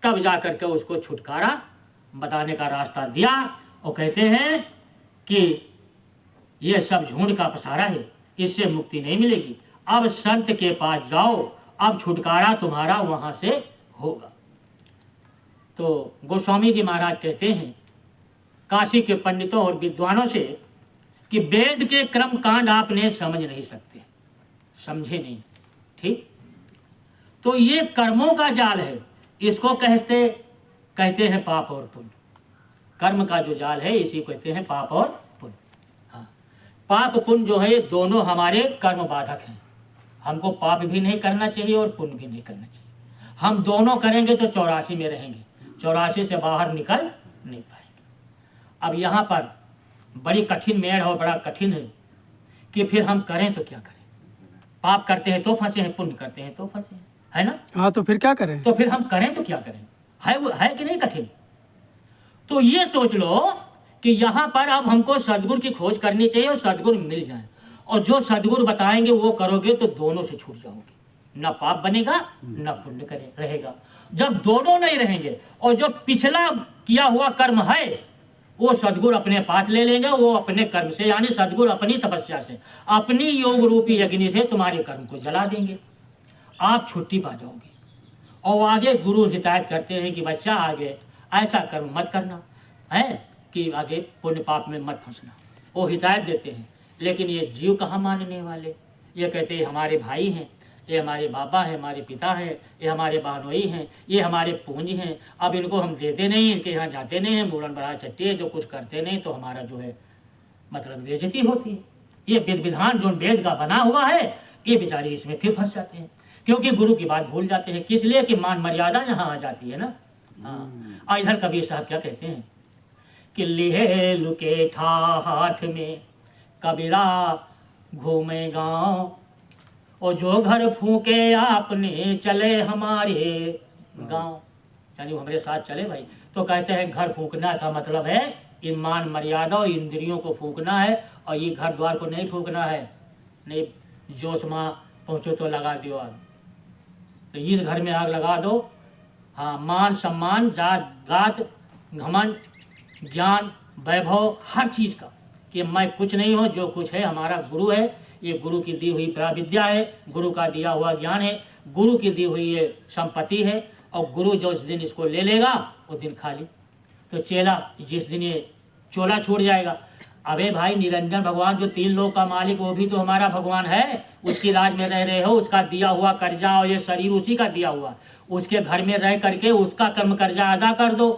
तब जा करके उसको छुटकारा बताने का रास्ता दिया। और कहते हैं कि ये सब झूठ का पसारा है, इससे मुक्ति नहीं मिलेगी, अब संत के पास जाओ, अब छुटकारा तुम्हारा वहां से होगा। तो गोस्वामी जी महाराज कहते हैं काशी के पंडितों और विद्वानों से कि वेद के कर्म कांड आपने समझ नहीं सकते, समझे नहीं, ठीक। तो ये कर्मों का जाल है, इसको कहते हैं पाप और पुण्य। कर्म का जो जाल है इसी को कहते हैं पाप और पुण्य। हाँ, पाप पुण्य जो है ये दोनों हमारे कर्म बाधक हैं। हमको पाप भी नहीं करना चाहिए और पुण्य भी नहीं करना चाहिए। हम दोनों करेंगे तो 84 में रहेंगे, 84 से बाहर निकल नहीं पाएंगे। अब यहाँ पर बड़ी कठिन मेड़ है और बड़ा कठिन है कि फिर हम करें तो क्या करें। पाप करते हैं तो फंसे हैं, पुण्य करते हैं तो फंसे हैं, है ना। हाँ, तो फिर क्या करें? तो फिर हम करें तो क्या करें, है कि नहीं कठिन। तो ये सोच लो कि यहाँ पर अब हमको सदगुरु की खोज करनी चाहिए और सदगुरु मिल जाए, और जो सदगुरु बताएंगे वो करोगे तो दोनों से छूट जाओगे। न पाप बनेगा न पुण्य रहेगा। जब दोनों नहीं रहेंगे और जो पिछला किया हुआ कर्म है वो सदगुरु अपने पास ले लेंगे, वो अपने कर्म से, यानी सदगुरु अपनी तपस्या से, अपनी योग रूपी अग्नि से तुम्हारे कर्म को जला देंगे। आप छुट्टी पा जाओगे। और आगे गुरु हिदायत करते हैं कि बच्चा आगे ऐसा कर्म मत करना है कि आगे पुण्य पाप में मत फंसना, वो हिदायत देते हैं। लेकिन ये जीव कहाँ मानने वाले, ये कहते हैं हमारे भाई हैं, ये हमारे बाबा हैं, हमारे पिता हैं, ये हमारे बानोई हैं, ये हमारे पूंज हैं, अब इनको हम देते नहीं, इनके यहाँ जाते नहीं हैं, मूड़न बड़ा चट्टी है, जो कुछ करते नहीं तो हमारा जो है मतलब बेइज्जती होती है। ये विधि विधान जो वेद का बना हुआ है ये बेचारे इसमें फिर फंस जाते हैं, क्योंकि गुरु की बात भूल जाते हैं। किस लिए कि मान मर्यादा यहाँ आ जाती है ना। हाँ, और इधर कबीर साहब क्या कहते हैं कि लिहे लुके ठा हाथ में कबीरा घूमे गाँव, और जो घर फूके आपने चले हमारे गांव, यानी हमारे साथ चले भाई। तो कहते हैं घर फूकना का मतलब है ईमान मर्यादा और इंद्रियों को फूकना है, और ये घर द्वार को नहीं फूकना है। नहीं जोश माँ पहुँचो तो लगा दो आग, तो इस घर में आग लगा दो। हाँ, मान सम्मान जात गात घमंड ज्ञान वैभव हर चीज़ का कि मैं कुछ नहीं हूँ, जो कुछ है हमारा गुरु है, ये गुरु की दी हुई प्राविद्या है, गुरु का दिया हुआ ज्ञान है, गुरु की दी हुई ये संपत्ति है, और गुरु जो इस दिन इसको ले लेगा वो दिन खाली। तो चेला जिस दिन ये चोला छूट जाएगा, अबे भाई निरंजन भगवान जो 3 लोक का मालिक वो भी तो हमारा भगवान है, उसकी राज में रह रहे हो, उसका दिया हुआ कर्जा और ये शरीर उसी का दिया हुआ, उसके घर में रह करके उसका कर्म कर्जा अदा कर दो,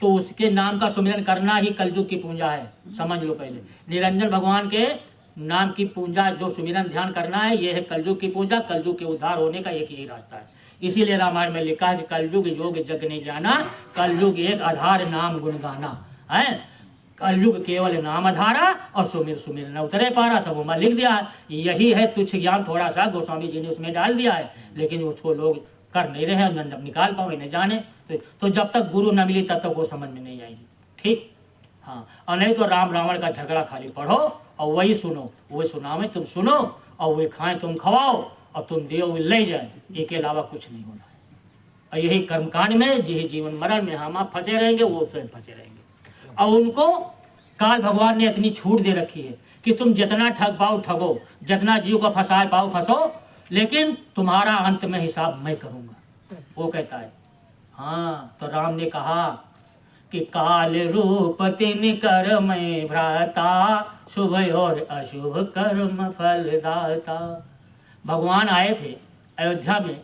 तो उसके नाम का सुमिरन करना ही कलयुग की पूंजा है। समझ लो पहले, निरंजन भगवान के नाम की पूंजा जो सुमिरन ध्यान करना है ये है कलयुग की पूंजा। कलयुग के उद्धार होने का एक ही रास्ता है। इसीलिए रामायण में लिखा है कि कलयुग योग जग नहीं जाना, कलयुग एक आधार नाम गुण गाना है। कलयुग केवल नाम आधारा और सुमिर सुमिर न उतरे पारा, सब उमा लिख दिया है। यही है तुच्छ ज्ञान, थोड़ा सा गोस्वामी जी ने उसमें डाल दिया है, लेकिन उसको लोग कर नहीं रहे, न निकाल पाओ न जाने। तो जब तक गुरु न मिली तब तक वो समझ में नहीं आएगी, ठीक। हाँ, और नहीं तो राम रावण का झगड़ा खाली पढ़ो और वही सुनो, वही सुनावे तुम सुनो, और वही खाएं तुम खवाओ, और तुम दियो वो ले जाए, एक के अलावा कुछ नहीं होना है। और यही कर्मकांड में, यही जीवन मरण में हम आप फंसे रहेंगे, वो स्वयं फंसे रहेंगे। और उनको काल भगवान ने इतनी छूट दे रखी है कि तुम जितना ठग पाओ ठगो, जितना जीव को फंसा पाओ फंसो, लेकिन तुम्हारा अंत में हिसाब मैं करूँगा, वो कहता है। हाँ, तो राम ने कहा कि काल रूप तिन कर मैं भ्राता, शुभ और अशुभ कर्म फलदाता। भगवान आए थे अयोध्या में,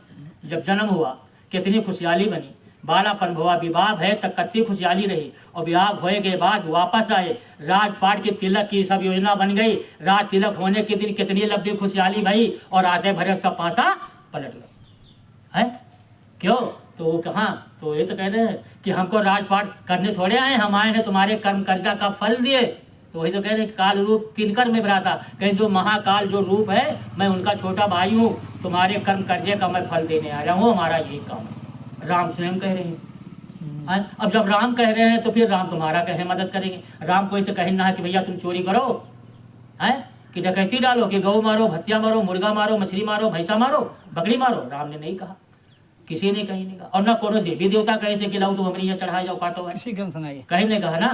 जब जन्म हुआ कितनी खुशहाली बनी, बालापन हुआ, विवाह है तक कितनी खुशहाली रही, और विवाह होने के बाद वापस आए, राजपाट के तिलक की सब योजना बन गई, राज तिलक होने के दिन कितनी लंबी खुशहाली भई, और आधे भरे सब पासा पलट गए है। क्यों? तो वो कहाँ, तो ये तो कह रहे हैं कि हमको राजपाट करने थोड़े आए, हम आए हैं तुम्हारे कर्म कर्जा का फल दिए। तो वही तो कह रहे हैं काल रूप किनकर में भ्राता, कहीं जो महाकाल जो रूप है मैं उनका छोटा भाई हूँ, तुम्हारे कर्म कर्जे का मैं फल देने आया हूँ, हमारा यही काम है। राम स्वयं कह रहे हैं। अब जब राम कह रहे हैं तो फिर राम तुम्हारा कहे मदद करेंगे। राम को इसे कहना है कि भैया तुम चोरी करो है, कि डकैती डालो, कि गौ मारो, भतिया मारो, मुर्गा मारो, मछली मारो, भैंसा मारो, बकरी मारो। राम ने नहीं कहा, किसी ने कहीं नहीं कहा, और न कोनो देवी देवता कहे से कि लाओ तुम हमारी चढ़ा जाओ काटो है, किसी ग्रंथ सुनाइए, कहीं नहीं कहा ना।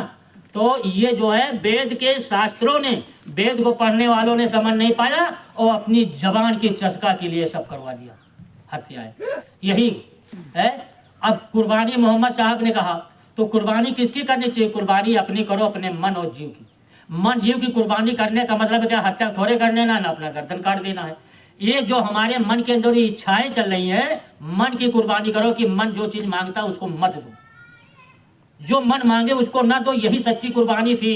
तो ये जो है वेद के शास्त्रों ने, वेद को पढ़ने वालों ने समझ नहीं पाया और अपनी जबान की चस्का के लिए सब करवा दिया, हत्याएं। यही है। अब कुर्बानी मोहम्मद साहब ने कहा, तो कुर्बानी किसकी करनी चाहिए? कुर्बानी अपनी करो, अपने मन और जीव की। मन जीव की कुर्बानी करने का मतलब क्या हत्या थोड़े करने ना अपना गर्दन काट देना है। ये जो हमारे मन के अंदर इच्छाएं चल रही है, मन की कुर्बानी करो कि मन जो चीज मांगता है उसको मत दो, जो मन मांगे उसको ना दो। यही सच्ची कुर्बानी थी,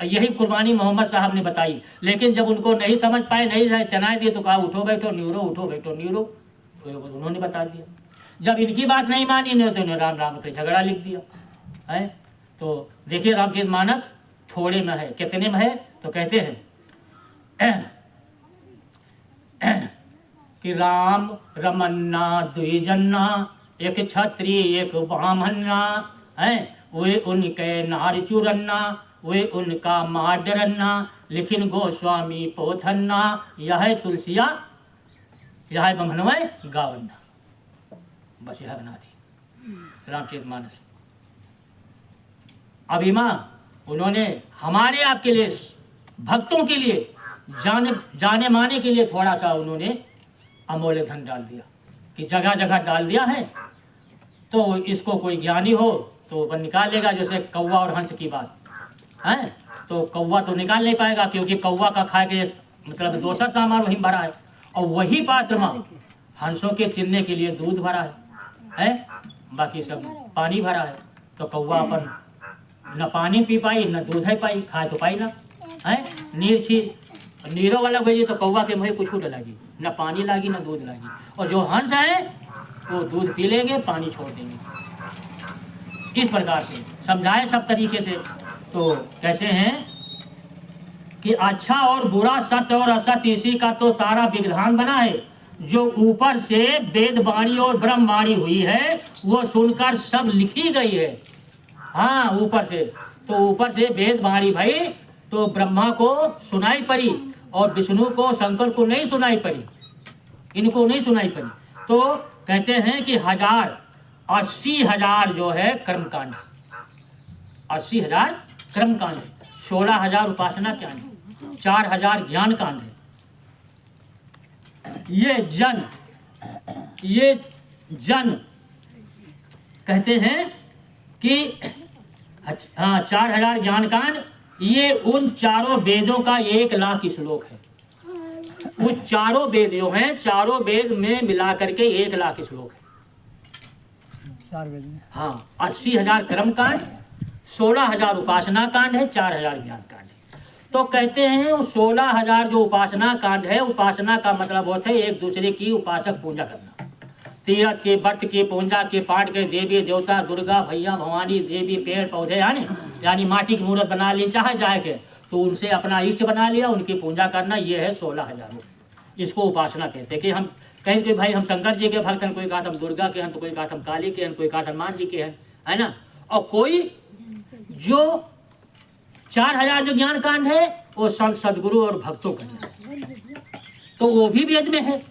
यही कुर्बानी मोहम्मद साहब ने बताई। लेकिन जब उनको नहीं समझ पाए, नहीं तनाए दिए तो कहा उठो बैठो न्यूरो, उठो बैठो न्यूरो, तो उन्होंने बता दिया। जब इनकी बात नहीं मानी नहीं तो उन्होंने राम राम पे झगड़ा लिख दिया है। तो देखिए रामचरितमानस थोड़े में है, कितने में है तो कहते हैं कि राम रमन्ना द्विजन्ना, एक क्षत्रिय एक ब्राह्मणना है, वे उनके नार चुरन्ना, वे उनका मार डरन्ना, लेकिन गोस्वामी पोथन्ना, यह तुलसिया यह बंधनमय गावन्ना। बस यह बना दी रामचरितमानस। अभी माँ उन्होंने हमारे आपके लिए, भक्तों के लिए, जाने माने के लिए थोड़ा सा उन्होंने अमूल्य धन डाल दिया कि जगह जगह डाल दिया है। तो इसको कोई ज्ञानी हो तो वह निकाल लेगा, जैसे कौवा और हंस की बात है। तो कौवा तो निकाल नहीं पाएगा क्योंकि कौवा का खा के मतलब दूसरा सामान वहीं भरा है, और वही पात्र में हंसों के चिन्हने के लिए दूध भरा है, बाकी सब पानी भरा है। तो कौवा अपन न पानी पी पाई न दूध है पाई, खाए तो पाई ना है। नीर छीर नीरो वाला भेजिए तो कौवा के मुँह कुछ लगी, न पानी लागी न दूध लागी। और जो हंस है वो दूध पी लेंगे, पानी छोड़ देंगे। इस प्रकार से समझाए सब तरीके से। तो कहते हैं कि अच्छा और बुरा, सत्य और असत्य, इसी का तो सारा विधान बना है। जो ऊपर से वेद वाणी और ब्रह्म वाणी हुई है वो सुनकर सब लिखी गई है। हाँ, ऊपर से तो ऊपर से वेद वाणी भाई तो ब्रह्मा को सुनाई पड़ी और विष्णु को, शंकर को नहीं सुनाई पड़ी, इनको नहीं सुनाई पड़ी। तो कहते हैं कि 80,000 जो है कर्मकांड, 80,000 कर्मकांड, 16,000 उपासना कांड, 4,000 ज्ञान कांड है। ये जन कहते हैं कि हाँ 4,000 ज्ञान कांड, ये उन चारों वेदों का 1,00,000 श्लोक है। वो चारों वेद जो हैं, चारों वेद में मिला करके 1,00,000 श्लोक है। 4 वेद में हाँ, 80,000 कर्म कांड, 16,000 उपासना कांड है, 4,000 ज्ञान कांड है। तो कहते हैं वो 16,000 जो उपासना कांड है, उपासना का मतलब होता है एक दूसरे की उपासक पूजा करना। तीर्थ के, व्रत के, पूजा के, पाठ के, देवी देवता, दुर्गा भैया भवानी देवी, पेड़ पौधे यानी माटी की मूर्त बना ली चाहे जाए के, तो उनसे अपना इष्ट बना लिया, उनकी पूजा करना, ये है 16,000। इसको उपासना कहते हैं। कि हम कहें कि भाई हम शंकर जी के भक्त हैं, कोई कहा हम दुर्गा के हैं, तो कोई कहा हम काली के हैं, कोई कहा हनुमान जी के हैं, है ना। और कोई जो 4,000 जो ज्ञान कांड है वो संत सदगुरु और भक्तों का है, तो वो भी वेद में है।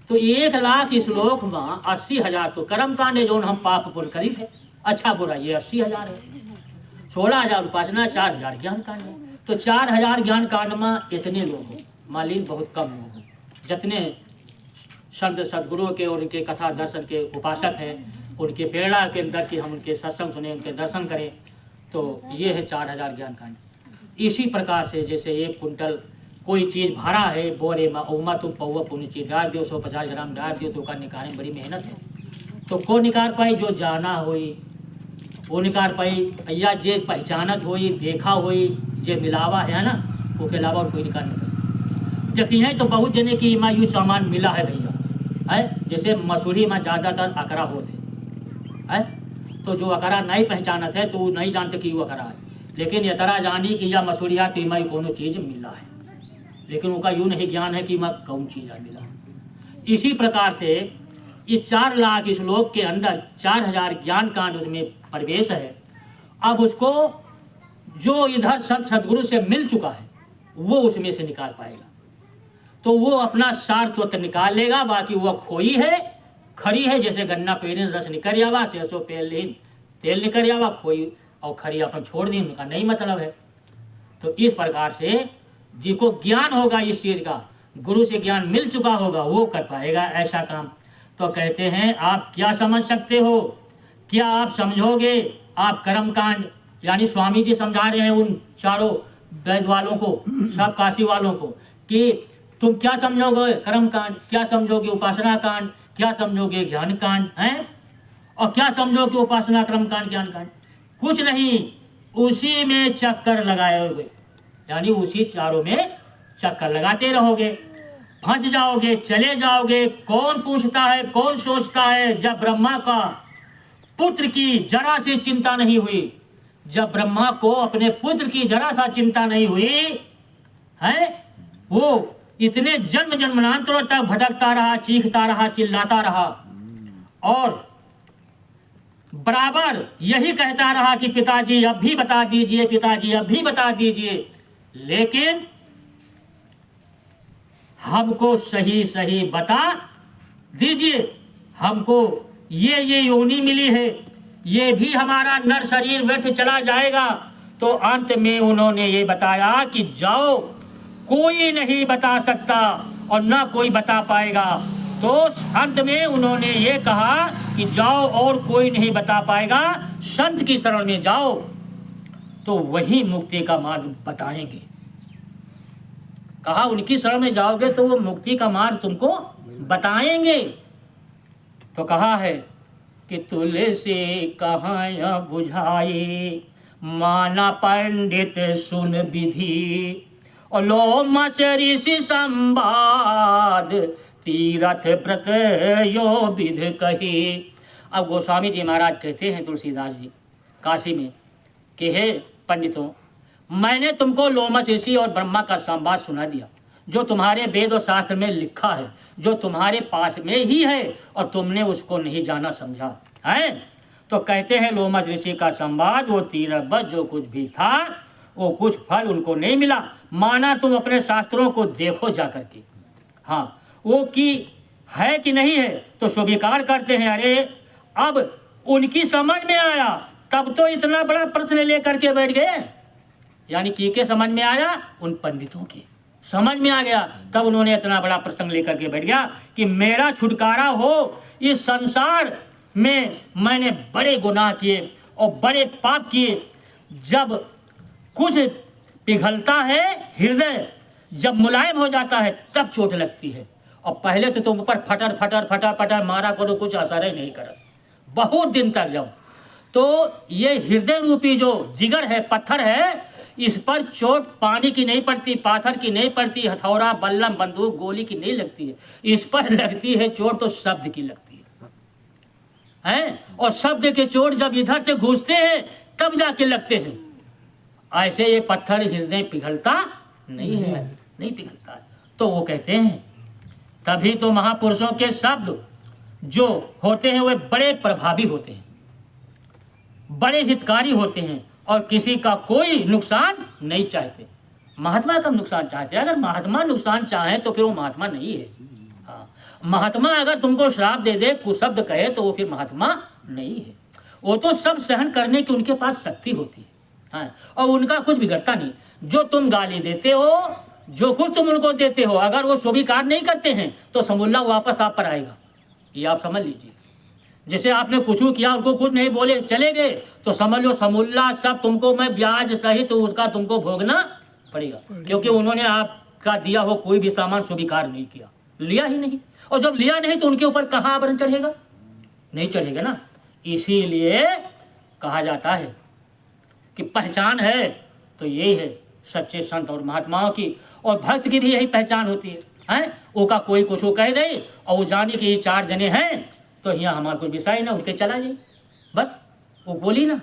तो 1,00,000 श्लोक में 80,000 तो कर्म कांड है, जो हम पाप पुण्य करी थे, अच्छा बुरा, ये 80,000 है। 16,000 उपासना, 4,000 ज्ञान कांड है। तो 4,000 ज्ञान कांड में इतने लोग हो, मालिक बहुत कम लोग हो। जितने संत सदगुरुओं के और उनके कथा दर्शन के उपासक हैं, उनके प्रेरणा के अंदर कि हम उनके सत्संग सुने, उनके दर्शन करें, तो ये है 4,000 ज्ञान कांड। इसी प्रकार से जैसे 1 कुंटल कोई चीज़ भरा है बोरे में, उमा तुम पौवा पुण्य चीज डाल दो, 150 ग्राम डाल दियो, तो निकालने में बड़ी मेहनत है। तो को निकाल पाई, जो जाना होई वो निकाल पाई, या जे पहचानत होई, देखा होई, जे मिलावा है ना, वो के अलावा और कोई निकाल नहीं पाई। देखिए हैं तो बहुत जने की इमा यू सामान मिला है भैया, है जैसे मसूरी में ज़्यादातर अकरा होते है। तो जो अकरा नहीं पहचानत है तो नहीं जानते कि वो अकरा है, लेकिन ये तरह जानी कि या मसूरिया तो इमा कोनो चीज़ मिला है, लेकिन उनका यूँ नहीं ज्ञान है कि मैं कौन चीज़ मिला। इसी प्रकार से ये 4,00,000 श्लोक के अंदर 4,000 ज्ञान कांड उसमें प्रवेश है। अब उसको जो इधर संत सदगुरु से मिल चुका है वो उसमें से निकाल पाएगा, तो वो अपना सार तो निकाल लेगा। बाकी वह खोई है, खरी है, जैसे गन्ना पेड़ रस निकल आवा, सरसों पेल तेल निकल आवा, खोई और खरी अपन छोड़ दी, उनका नहीं मतलब है। तो इस प्रकार से जिसको ज्ञान होगा इस चीज़ का, गुरु से ज्ञान मिल चुका होगा, वो कर पाएगा ऐसा काम। तो कहते हैं आप क्या समझ सकते हो, क्या आप समझोगे, आप कर्मकांड यानी स्वामी जी समझा रहे हैं उन चारों वैद वालों को, सब काशी वालों को, कि तुम क्या समझोगे कर्म कांड, क्या समझोगे उपासना कांड, क्या समझोगे ज्ञान कांड है, और क्या समझोगे उपासना क्रम कांड ज्ञान कांड, कुछ नहीं, उसी में चक्कर लगाओगे, यानी उसी चारों में चक्कर लगाते रहोगे, फंस जाओगे, चले जाओगे। कौन पूछता है, कौन सोचता है? जब ब्रह्मा का पुत्र की जरा सी चिंता नहीं हुई, जब ब्रह्मा को अपने पुत्र की जरा सा चिंता नहीं हुई है, वो इतने जन्म जन्मांतरों तक भटकता रहा, चीखता रहा, चिल्लाता रहा, और बराबर यही कहता रहा कि पिताजी अब भी बता दीजिए, पिताजी अब भी बता दीजिए, लेकिन हमको सही सही बता दीजिए, हमको ये योनि मिली है, ये भी हमारा नर शरीर व्यर्थ चला जाएगा। तो अंत में उन्होंने ये बताया कि जाओ, कोई नहीं बता सकता और ना कोई बता पाएगा। तो अंत में उन्होंने ये कहा कि जाओ और कोई नहीं बता पाएगा, संत की शरण में जाओ, तो वही मुक्ति का मार्ग बताएंगे। कहा उनकी शरण में जाओगे तो वो मुक्ति का मार्ग तुमको बताएंगे। तो कहा है कि तुलसी कहाँ बुझाई, माना पंडित सुन विधि, और लोमस ऋषि संवाद, तीरथ व्रत यो विध कही। अब गोस्वामी जी महाराज कहते हैं तुलसीदास जी काशी में कि हे पंडितों, मैंने तुमको लोमस ऋषि और ब्रह्मा का संवाद सुना दिया, जो तुम्हारे वेद और शास्त्र में लिखा है, जो तुम्हारे पास में ही है, और तुमने उसको नहीं जाना समझा है। तो कहते हैं लोमस ऋषि का संवाद, वो तीरथ जो कुछ भी था वो कुछ फल उनको नहीं मिला। माना तुम अपने शास्त्रों को देखो जा करके, हाँ वो कि है कि नहीं है, तो स्वीकार करते हैं। अरे अब उनकी समझ में आया, तब तो इतना बड़ा प्रश्न लेकर के बैठ गए, यानी के समझ में आया, उन पंडितों के समझ में आ गया, तब उन्होंने इतना बड़ा प्रसंग लेकर के बैठ गया कि मेरा छुटकारा हो। इस संसार में मैंने बड़े गुनाह किए और बड़े पाप किए। जब कुछ पिघलता है हृदय, जब मुलायम हो जाता है तब चोट लगती है, और पहले तो तुम ऊपर फटर फटर फटर फटर मारा करो, कुछ असर ही नहीं करा बहुत दिन तक। जब तो ये हृदय रूपी जो जिगर है, पत्थर है, इस पर चोट पानी की नहीं पड़ती, पाथर की नहीं पड़ती, हथौड़ा बल्लम बंदूक गोली की नहीं लगती है, इस पर लगती है चोट तो शब्द की लगती है, और शब्द के चोट जब इधर से घुसते हैं तब जाके लगते हैं। ऐसे ये पत्थर हृदय पिघलता नहीं है, नहीं पिघलता है। तो वो कहते हैं तभी तो महापुरुषों के शब्द जो होते हैं वे बड़े प्रभावी होते हैं, बड़े हितकारी होते हैं, और किसी का कोई नुकसान नहीं चाहते। महात्मा का नुकसान चाहते हैं। अगर महात्मा नुकसान चाहे तो फिर वो महात्मा नहीं है। हाँ, महात्मा अगर तुमको श्राप दे दे, कुशब्द कहे, तो वो फिर महात्मा नहीं है। वो तो सब सहन करने की उनके पास शक्ति होती है, हाँ, और उनका कुछ बिगड़ता नहीं। जो तुम गाली देते हो, जो कुछ तुम उनको देते हो, अगर वो स्वीकार नहीं करते हैं तो समूला वापस आप पर आएगा, ये आप समझ लीजिए। जैसे आपने कुछ किया, उनको कुछ नहीं बोले, चले गए, तो समझ लो समूला सब तुमको मैं ब्याज सहित तो उसका तुमको भोगना पड़ेगा, क्योंकि उन्होंने आपका दिया हो कोई भी सामान स्वीकार नहीं किया, लिया ही नहीं। और जब लिया नहीं तो उनके ऊपर कहाँ आवरण चढ़ेगा? नहीं चढ़ेगा ना। इसीलिए कहा जाता है कि पहचान है तो यही है सच्चे संत और महात्माओं की, और भक्त की भी यही पहचान होती है। वो का कोई कुछ कह दे और वो जाने कि ये चार जने हैं तो यहाँ हमारा कोई विषय ना, उठ के चला जाए, बस वो बोली ना,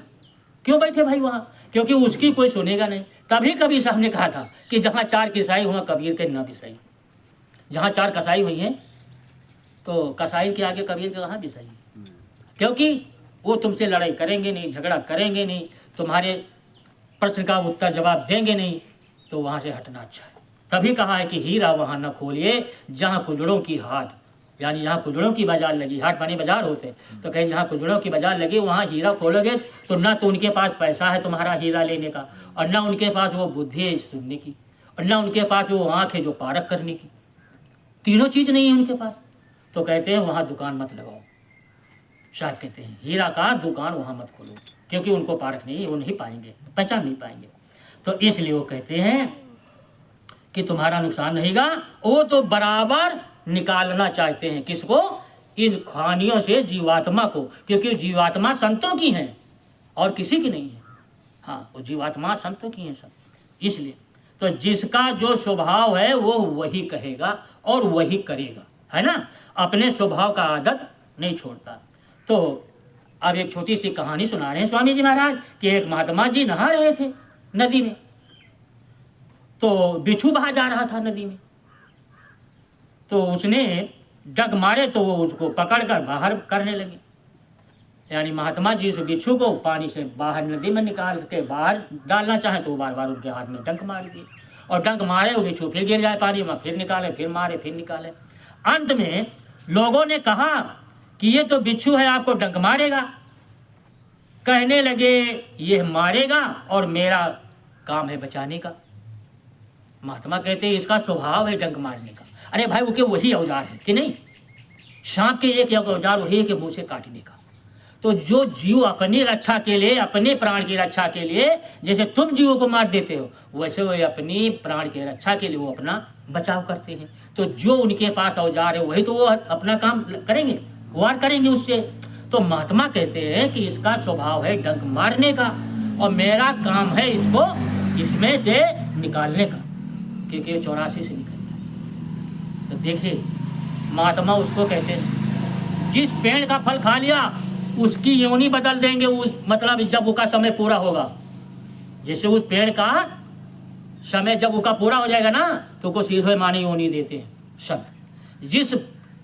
क्यों बैठे भाई वहाँ, क्योंकि उसकी कोई सुनेगा नहीं। तभी कभी साहब ने कहा था कि जहाँ चार किसाई हुआ कबीर के न विषय, जहाँ चार कसाई हुई हैं तो कसाई के आगे कबीर के कहाँ विषय, क्योंकि वो तुमसे लड़ाई करेंगे नहीं, झगड़ा करेंगे नहीं, तुम्हारे प्रश्न का उत्तर जवाब देंगे नहीं, तो वहाँ से हटना अच्छा है। तभी कहा है कि हीरा वहाँ न खोलिए जहाँ कुजड़ों की हाट, यानी जहाँ कुजड़ों की बाजार लगी, हाट माने बाजार होते हैं, तो कहीं जहाँ कुजड़ों की बाजार लगी वहाँ हीरा खोलोगे तो ना तो उनके पास पैसा है तुम्हारा हीरा लेने का, और ना उनके पास वो बुद्धि है सुनने की, और ना उनके पास वो आँख है जो पारख करने की, तीनों चीज़ नहीं है उनके पास। तो कहते हैं वहाँ दुकान मत लगाओ, साहब कहते हैं हीरा का दुकान वहाँ मत खोलो, क्योंकि उनको पारख नहीं, वो नहीं पाएंगे, पहचान नहीं पाएंगे। तो इसलिए वो कहते हैं कि तुम्हारा नुकसान रहेगा। वो तो बराबर निकालना चाहते हैं, किसको? इन खानियों से जीवात्मा को, क्योंकि जीवात्मा संतों की हैं और किसी की नहीं है। हाँ, वो जीवात्मा संतों की हैं सब। इसलिए तो जिसका जो स्वभाव है वो वही कहेगा और वही करेगा, है ना। अपने स्वभाव का आदत नहीं छोड़ता। तो अब एक छोटी सी कहानी सुना रहे हैं स्वामी जी महाराज कि एक महात्मा जी नहा रहे थे नदी में, तो बिच्छू बहा जा रहा था नदी में। तो उसने डग मारे तो वो उसको पकड़कर बाहर करने लगे। यानी महात्मा जी इस बिच्छू को पानी से बाहर नदी में निकाल के बाहर डालना चाहे तो वो बार बार उनके हाथ में डंक मार दिए, और डंक मारे वो बिच्छू फिर गिर जाए पानी में, फिर निकाले, फिर मारे, फिर निकाले। अंत में लोगों ने कहा कि ये तो बिच्छू है, आपको डंक मारेगा। कहने लगे ये मारेगा और मेरा काम है बचाने का। महात्मा कहते हैं इसका स्वभाव है डंक मारने का। अरे भाई, वो के वही औजार है कि नहीं? सांप के एक औजार वही है कि मुंह से काटने का। तो जो जीव अपनी रक्षा के लिए, अपने प्राण की रक्षा के लिए, जैसे तुम जीवों को मार देते हो, वैसे वो अपनी प्राण की रक्षा के लिए वो अपना बचाव करते हैं। तो जो उनके पास औजार है वही तो वो अपना काम करेंगे, वार करेंगे उससे। तो महात्मा कहते हैं कि इसका स्वभाव है डंक मारने का और मेरा काम है इसको इसमें से निकालने का, क्योंकि ये 84 से निकलता है। तो देखिए महात्मा उसको कहते हैं जिस पेड़ का फल खा लिया उसकी योनि बदल देंगे, उस मतलब जब उसका समय पूरा होगा। जैसे उस पेड़ का समय जब उसका पूरा हो जाएगा ना तो उसको सीधे माने योनि देते हैं संत। जिस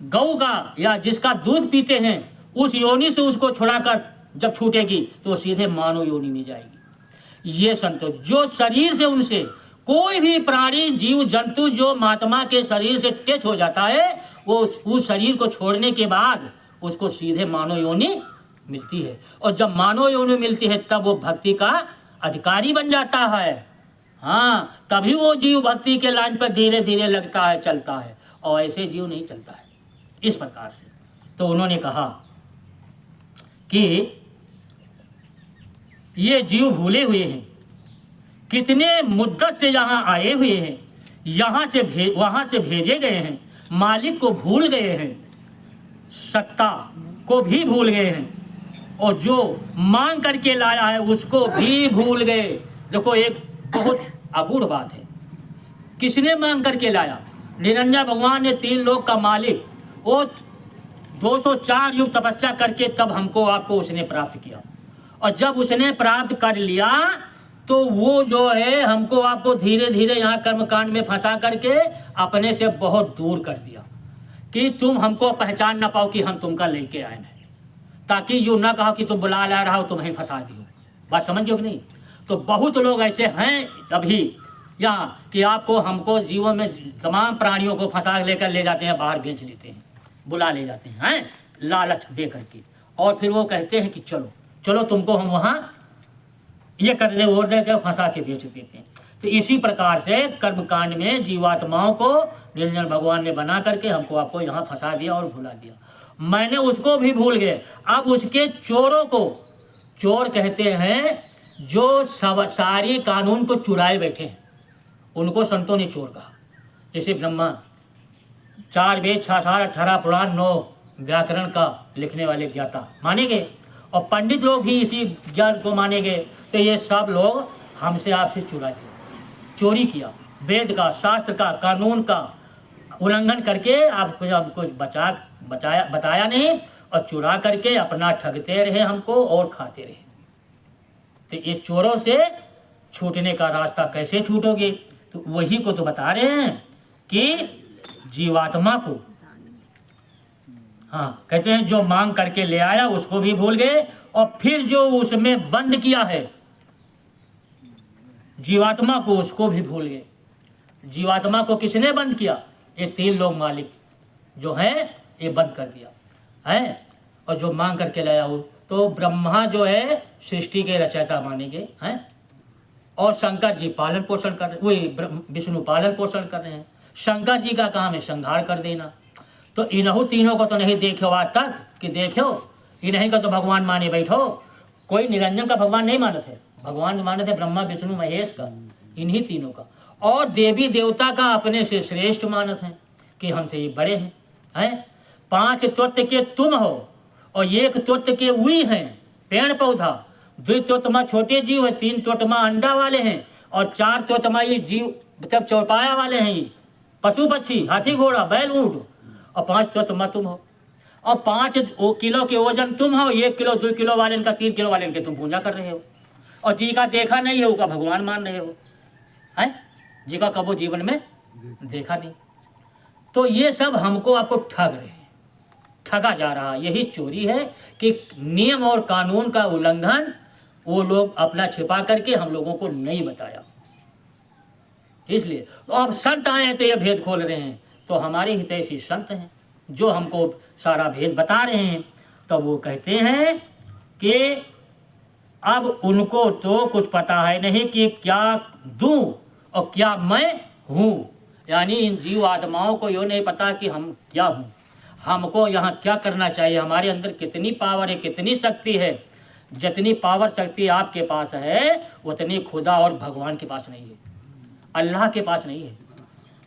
गऊ का या जिसका दूध पीते हैं उस योनि से उसको छुड़ाकर जब छूटेगी तो सीधे मानव योनि में जाएगी। ये संतो जो शरीर से उनसे कोई भी प्राणी जीव जंतु जो महात्मा के शरीर से टच हो जाता है वो उस शरीर को छोड़ने के बाद उसको सीधे मानव योनि मिलती है। और जब मानव योनि मिलती है तब वो भक्ति का अधिकारी बन जाता है। हाँ, तभी वो जीव भक्ति के लाइन पर धीरे धीरे लगता है, चलता है, और ऐसे जीव नहीं चलता है इस प्रकार से। तो उन्होंने कहा कि ये जीव भूले हुए हैं, कितने मुद्दत से यहाँ आए हुए हैं, यहाँ से वहाँ से भेजे गए हैं, मालिक को भूल गए हैं, सत्ता को भी भूल गए हैं, और जो मांग करके लाया है उसको भी भूल गए। देखो एक बहुत अगूढ़ बात है, किसने मांग करके लाया? निरंजन भगवान ने 3 लोक का मालिक, वो 204 युग तपस्या करके तब हमको आपको उसने प्राप्त किया, और जब उसने प्राप्त कर लिया तो वो जो है हमको आपको धीरे धीरे यहाँ कर्मकांड में फंसा करके अपने से बहुत दूर कर दिया कि तुम हमको पहचान ना पाओ कि हम तुमका लेके आए हैं, ताकि यूँ ना कहो कि तुम बुला ला रहा हो, तुम्हें फंसा दियो। बात समझो कि नहीं? तो बहुत लोग ऐसे हैं अभी यहाँ कि आपको हमको जीवन में तमाम प्राणियों को फंसा लेकर ले जाते हैं, बाहर बेच लेते हैं, बुला ले जाते हैं लालच दे करके, और फिर वो कहते हैं कि चलो चलो तुमको हम वहाँ ये कर दे और देते, फंसा के बेच देते हैं। तो इसी प्रकार से कर्मकांड में जीवात्माओं को निरंजन भगवान ने बना करके हमको आपको यहाँ फंसा दिया और भुला दिया। मैंने उसको भी भूल गए। अब उसके चोरों को चोर कहते हैं जो सारी कानून को चुराए बैठे हैं, उनको संतों ने चोर कहा। जैसे ब्रह्मा 4 वेद 6 शास्त्र 18 पुराण 9 व्याकरण का लिखने वाले ज्ञाता माने गए, और पंडित लोग भी इसी ज्ञान को माने गए। तो ये सब लोग हमसे आपसे चोरी किया, वेद का, शास्त्र का, कानून का उल्लंघन करके आपको अब कुछ बताया नहीं, और चुरा करके अपना ठगते रहे हमको और खाते रहे। तो ये चोरों से छूटने का रास्ता कैसे छूटोगे? तो वही को तो बता रहे हैं कि जीवात्मा को, हाँ कहते हैं जो मांग करके ले आया उसको भी भूल गए, और फिर जो उसमें बंद किया है जीवात्मा को उसको भी भूल गए। जीवात्मा को किसने बंद किया? ये 3 लोग मालिक जो है ये बंद कर दिया है, और जो मांग करके लाया वो तो ब्रह्मा जो है सृष्टि के रचयिता माने गए हैं, और शंकर जी पालन पोषण कर रहे, वही विष्णु पालन पोषण कर रहे हैं। शंकर जी का काम है संहार कर देना। तो इन्हों तीनों को तो नहीं देखो आज तक कि देखो इन्हीं का तो भगवान माने बैठो। कोई निरंजन का भगवान नहीं मानत है, भगवान मानत है ब्रह्मा विष्णु महेश का, इन्हीं तीनों का। और देवी देवता का अपने से श्रेष्ठ मानत है कि हमसे ये बड़े हैं। 5 तत्व के तुम हो और 1 तत्व के वी हैं पेड़ पौधा, 2 तत्व छोटे जीव है, 3 तत्व अंडा वाले हैं और 4 तत्व ये जीव मतलब चौपाया वाले हैं, ये पशु पक्षी हाथी घोड़ा बैल ऊँट, और 5 तत्व तुम हो। और 5 किलो के वजन तुम हो, 1 किलो 2 किलो वाले इनका 3 किलो वाले इनके तुम पूजा कर रहे हो। और जी का देखा नहीं है उसका भगवान मान रहे हो, है जी का कबो जीवन में देखा नहीं। तो ये सब हमको आपको ठग रहे हैं, ठगा जा रहा। यही चोरी है कि नियम और कानून का उल्लंघन वो लोग अपना छिपा करके हम लोगों को नहीं बताया। इसलिए तो अब संत आए हैं तो ये भेद खोल रहे हैं, तो हमारे हितैषी संत हैं जो हमको सारा भेद बता रहे हैं। तो वो कहते हैं कि अब उनको तो कुछ पता है नहीं कि क्या दूं और क्या मैं हूँ। यानी इन जीव आत्माओं को ये नहीं पता कि हम क्या हूँ, हमको यहाँ क्या करना चाहिए, हमारे अंदर कितनी पावर है, कितनी शक्ति है। जितनी पावर शक्ति आपके पास है उतनी खुदा और भगवान के पास नहीं है, अल्लाह के पास नहीं है,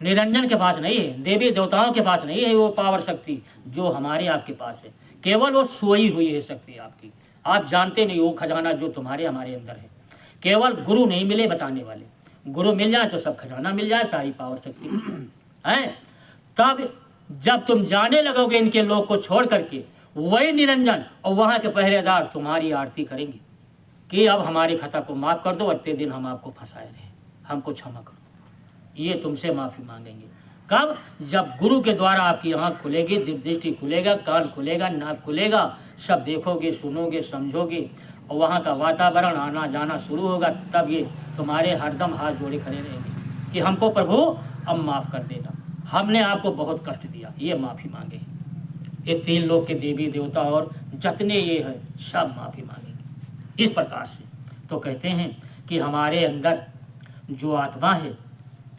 निरंजन के पास नहीं है, देवी देवताओं के पास नहीं है वो पावर शक्ति जो हमारे आपके पास है। केवल वो सोई हुई है शक्ति आपकी, आप जानते नहीं वो खजाना जो तुम्हारे हमारे अंदर है। केवल गुरु नहीं मिले बताने वाले, गुरु मिल जाए तो सब खजाना मिल जाए, सारी पावर शक्ति है। तब जब तुम जाने लगोगे इनके लोग को छोड़ करके, वही निरंजन और वहाँ के पहरेदार तुम्हारी आरती करेंगे कि अब हमारी खता को माफ़ कर दो, इतने दिन हम आपको फंसाए रहे, हमको क्षमा कर दो। ये तुमसे माफ़ी मांगेंगे कब? जब गुरु के द्वारा आपकी आँख खुलेगी, दिव्य दृष्टि खुलेगा, कान खुलेगा, नाक खुलेगा, सब देखोगे, सुनोगे, समझोगे और वहाँ का वातावरण आना जाना शुरू होगा। तब ये तुम्हारे हरदम हाथ जोड़े खड़े रहेंगे कि हमको प्रभु अब माफ़ कर देना, हमने आपको बहुत कष्ट दिया, ये माफ़ी मांगे। ये 3 लोग के देवी देवता और जितने ये है सब माफ़ी मांगेंगे इस प्रकार से। तो कहते हैं कि हमारे अंदर जो आत्मा है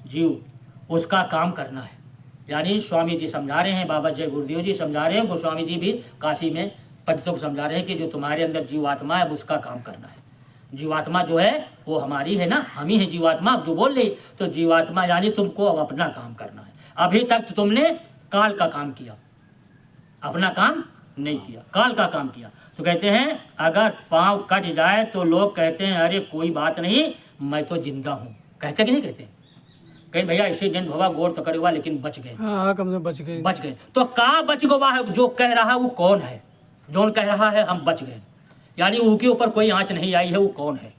जीव, उसका काम करना है। यानी स्वामी जी समझा रहे हैं, बाबा जय गुरुदेव जी समझा रहे हैं, गोस्वामी जी भी काशी में पंडितों को समझा रहे हैं कि जो तुम्हारे अंदर जीवात्मा है उसका काम करना है। जीवात्मा जो है वो हमारी है ना, हम ही है जीवात्मा। अब जो बोल रही तो जीवात्मा यानी तुमको अब अपना काम करना है। अभी तक तो तुमने काल का काम किया, अपना काम नहीं किया, काल का काम किया। तो कहते हैं अगर पाँव कट जाए तो लोग कहते हैं अरे कोई बात नहीं, मैं तो जिंदा हूँ। कहते कि नहीं कहते? कहीं भैया एक्सीडेंट हुआ, गोड़ तो कट हुआ लेकिन बच गए, हाँ कम से बच गए। बच गए। तो कहाँ बच गवा है? जो कह रहा है वो कौन है? जो कह रहा है हम बच गए, यानी उनके ऊपर कोई आंच नहीं आई है, वो कौन है?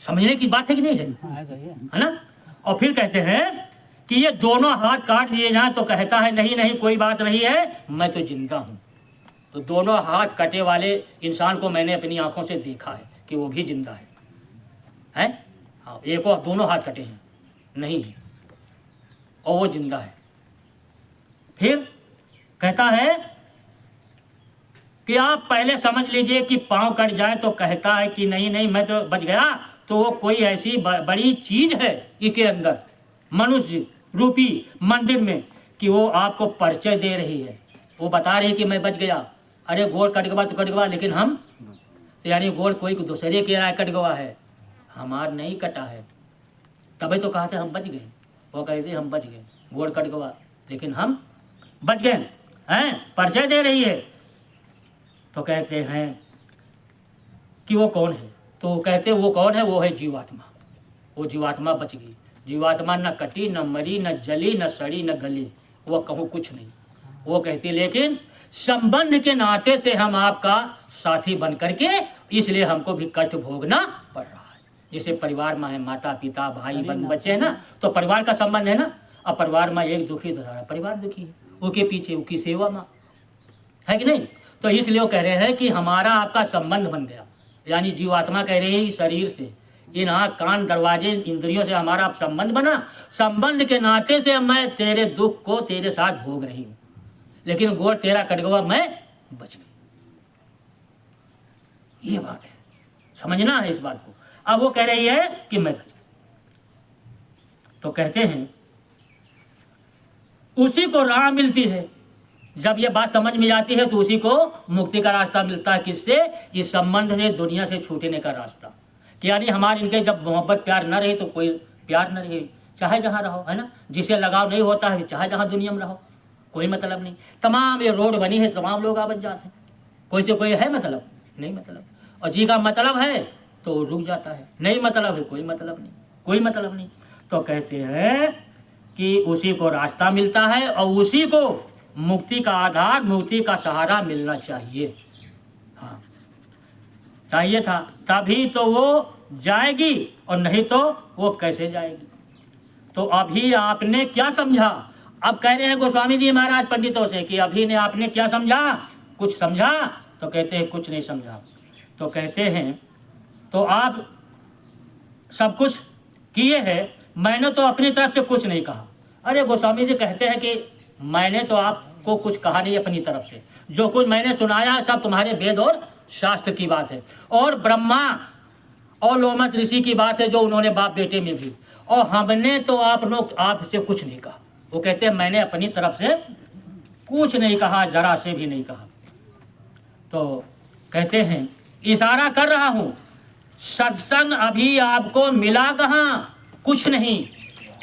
समझने की बात है कि नहीं है? है ना। और फिर कहते हैं कि ये दोनों हाथ काट दिए जाएं तो कहता है नहीं नहीं कोई बात नहीं है, मैं तो जिंदा हूँ। तो दोनों हाथ कटे वाले इंसान को मैंने अपनी आंखों से देखा है कि वो भी जिंदा है? हाँ, एक और दोनों हाथ कटे हैं नहीं है और वो जिंदा है। फिर कहता है कि आप पहले समझ लीजिए कि पाँव कट जाए तो कहता है कि नहीं नहीं मैं तो बच गया, तो वो कोई ऐसी बड़ी चीज है इसके अंदर मनुष्य रूपी मंदिर में कि वो आपको परिचय दे रही है, वो बता रही है कि मैं बच गया। अरे गोड़ कट गवा तो कट गवा, लेकिन हम तो यानी गोड़ कोई दूसरे के राय कट गवा है, हमार नहीं कटा है। तभी तो कहते हम बच गए, वो कहते हम बच गए, गोड़ कट गवा लेकिन हम बच गए हैं, परिचय दे रही है। तो कहते हैं कि वो कौन है? तो कहते वो कौन है? वो है जीवात्मा। वो जीवात्मा बच गई। जीवात्मा न कटी, न मरी, न जली, न सड़ी, न गली, वो कहूँ कुछ नहीं। वो कहती लेकिन संबंध के नाते से हम आपका साथी बन करके, इसलिए हमको भी कष्ट भोगना पड़ रहा है। जैसे परिवार में है माता पिता भाई बंधु बच्चे है ना, तो परिवार का संबंध है ना। अब परिवार में एक दुखी तो सारा परिवार दुखी है, उसके पीछे उसकी सेवा में है कि नहीं। तो इसलिए वो कह रहे हैं कि हमारा आपका संबंध बन गया, यानी जीवात्मा कह रही है शरीर से, इन आँख कान दरवाजे इंद्रियों से हमारा आप संबंध बना। संबंध के नाते से मैं तेरे दुख को तेरे साथ भोग रही हूँ, लेकिन गोड़ तेरा कट गया, मैं बच गई। ये बात है, समझना है इस बात को। अब वो कह रही है कि मैं बच गई। तो कहते हैं उसी को राह मिलती है, जब ये बात समझ में आती है तो उसी को मुक्ति का रास्ता मिलता है। किससे? इस संबंध से, दुनिया से छूटने का रास्ता। कि यानी हमारे इनके जब मोहब्बत प्यार न रहे तो कोई प्यार न रहे, चाहे जहाँ रहो, है ना। जिसे लगाव नहीं होता है चाहे जहाँ दुनिया में रहो, कोई मतलब नहीं। तमाम ये रोड बनी है, तमाम लोग आबद जाते हैं, कोई से कोई है मतलब नहीं मतलब। और जी का मतलब है तो रुक जाता है, नहीं मतलब है कोई मतलब नहीं, कोई मतलब नहीं। तो कहते हैं कि उसी को रास्ता मिलता है और उसी को मुक्ति का आधार, मुक्ति का सहारा मिलना चाहिए। हाँ, चाहिए था, तभी तो वो जाएगी, और नहीं तो वो कैसे जाएगी। तो अभी आपने क्या समझा? अब कह रहे हैं गोस्वामी जी महाराज पंडितों से कि अभी ने आपने क्या समझा? कुछ समझा? तो कहते हैं कुछ नहीं समझा। तो कहते हैं तो आप सब कुछ किए हैं, मैंने तो अपनी तरफ से कुछ नहीं कहा। अरे गोस्वामी जी कहते हैं कि मैंने तो आपको कुछ कहा नहीं अपनी तरफ से, जो कुछ मैंने सुनाया सब तुम्हारे वेद और शास्त्र की बात है, और ब्रह्मा और लोमस ऋषि की बात है जो उन्होंने बाप बेटे में भी, और हमने तो आप लोग आपसे कुछ नहीं कहा। वो कहते हैं मैंने अपनी तरफ से कुछ नहीं कहा, जरा से भी नहीं कहा। तो कहते हैं इशारा कर रहा हूँ, सत्संग अभी आपको मिला कहाँ? कुछ नहीं।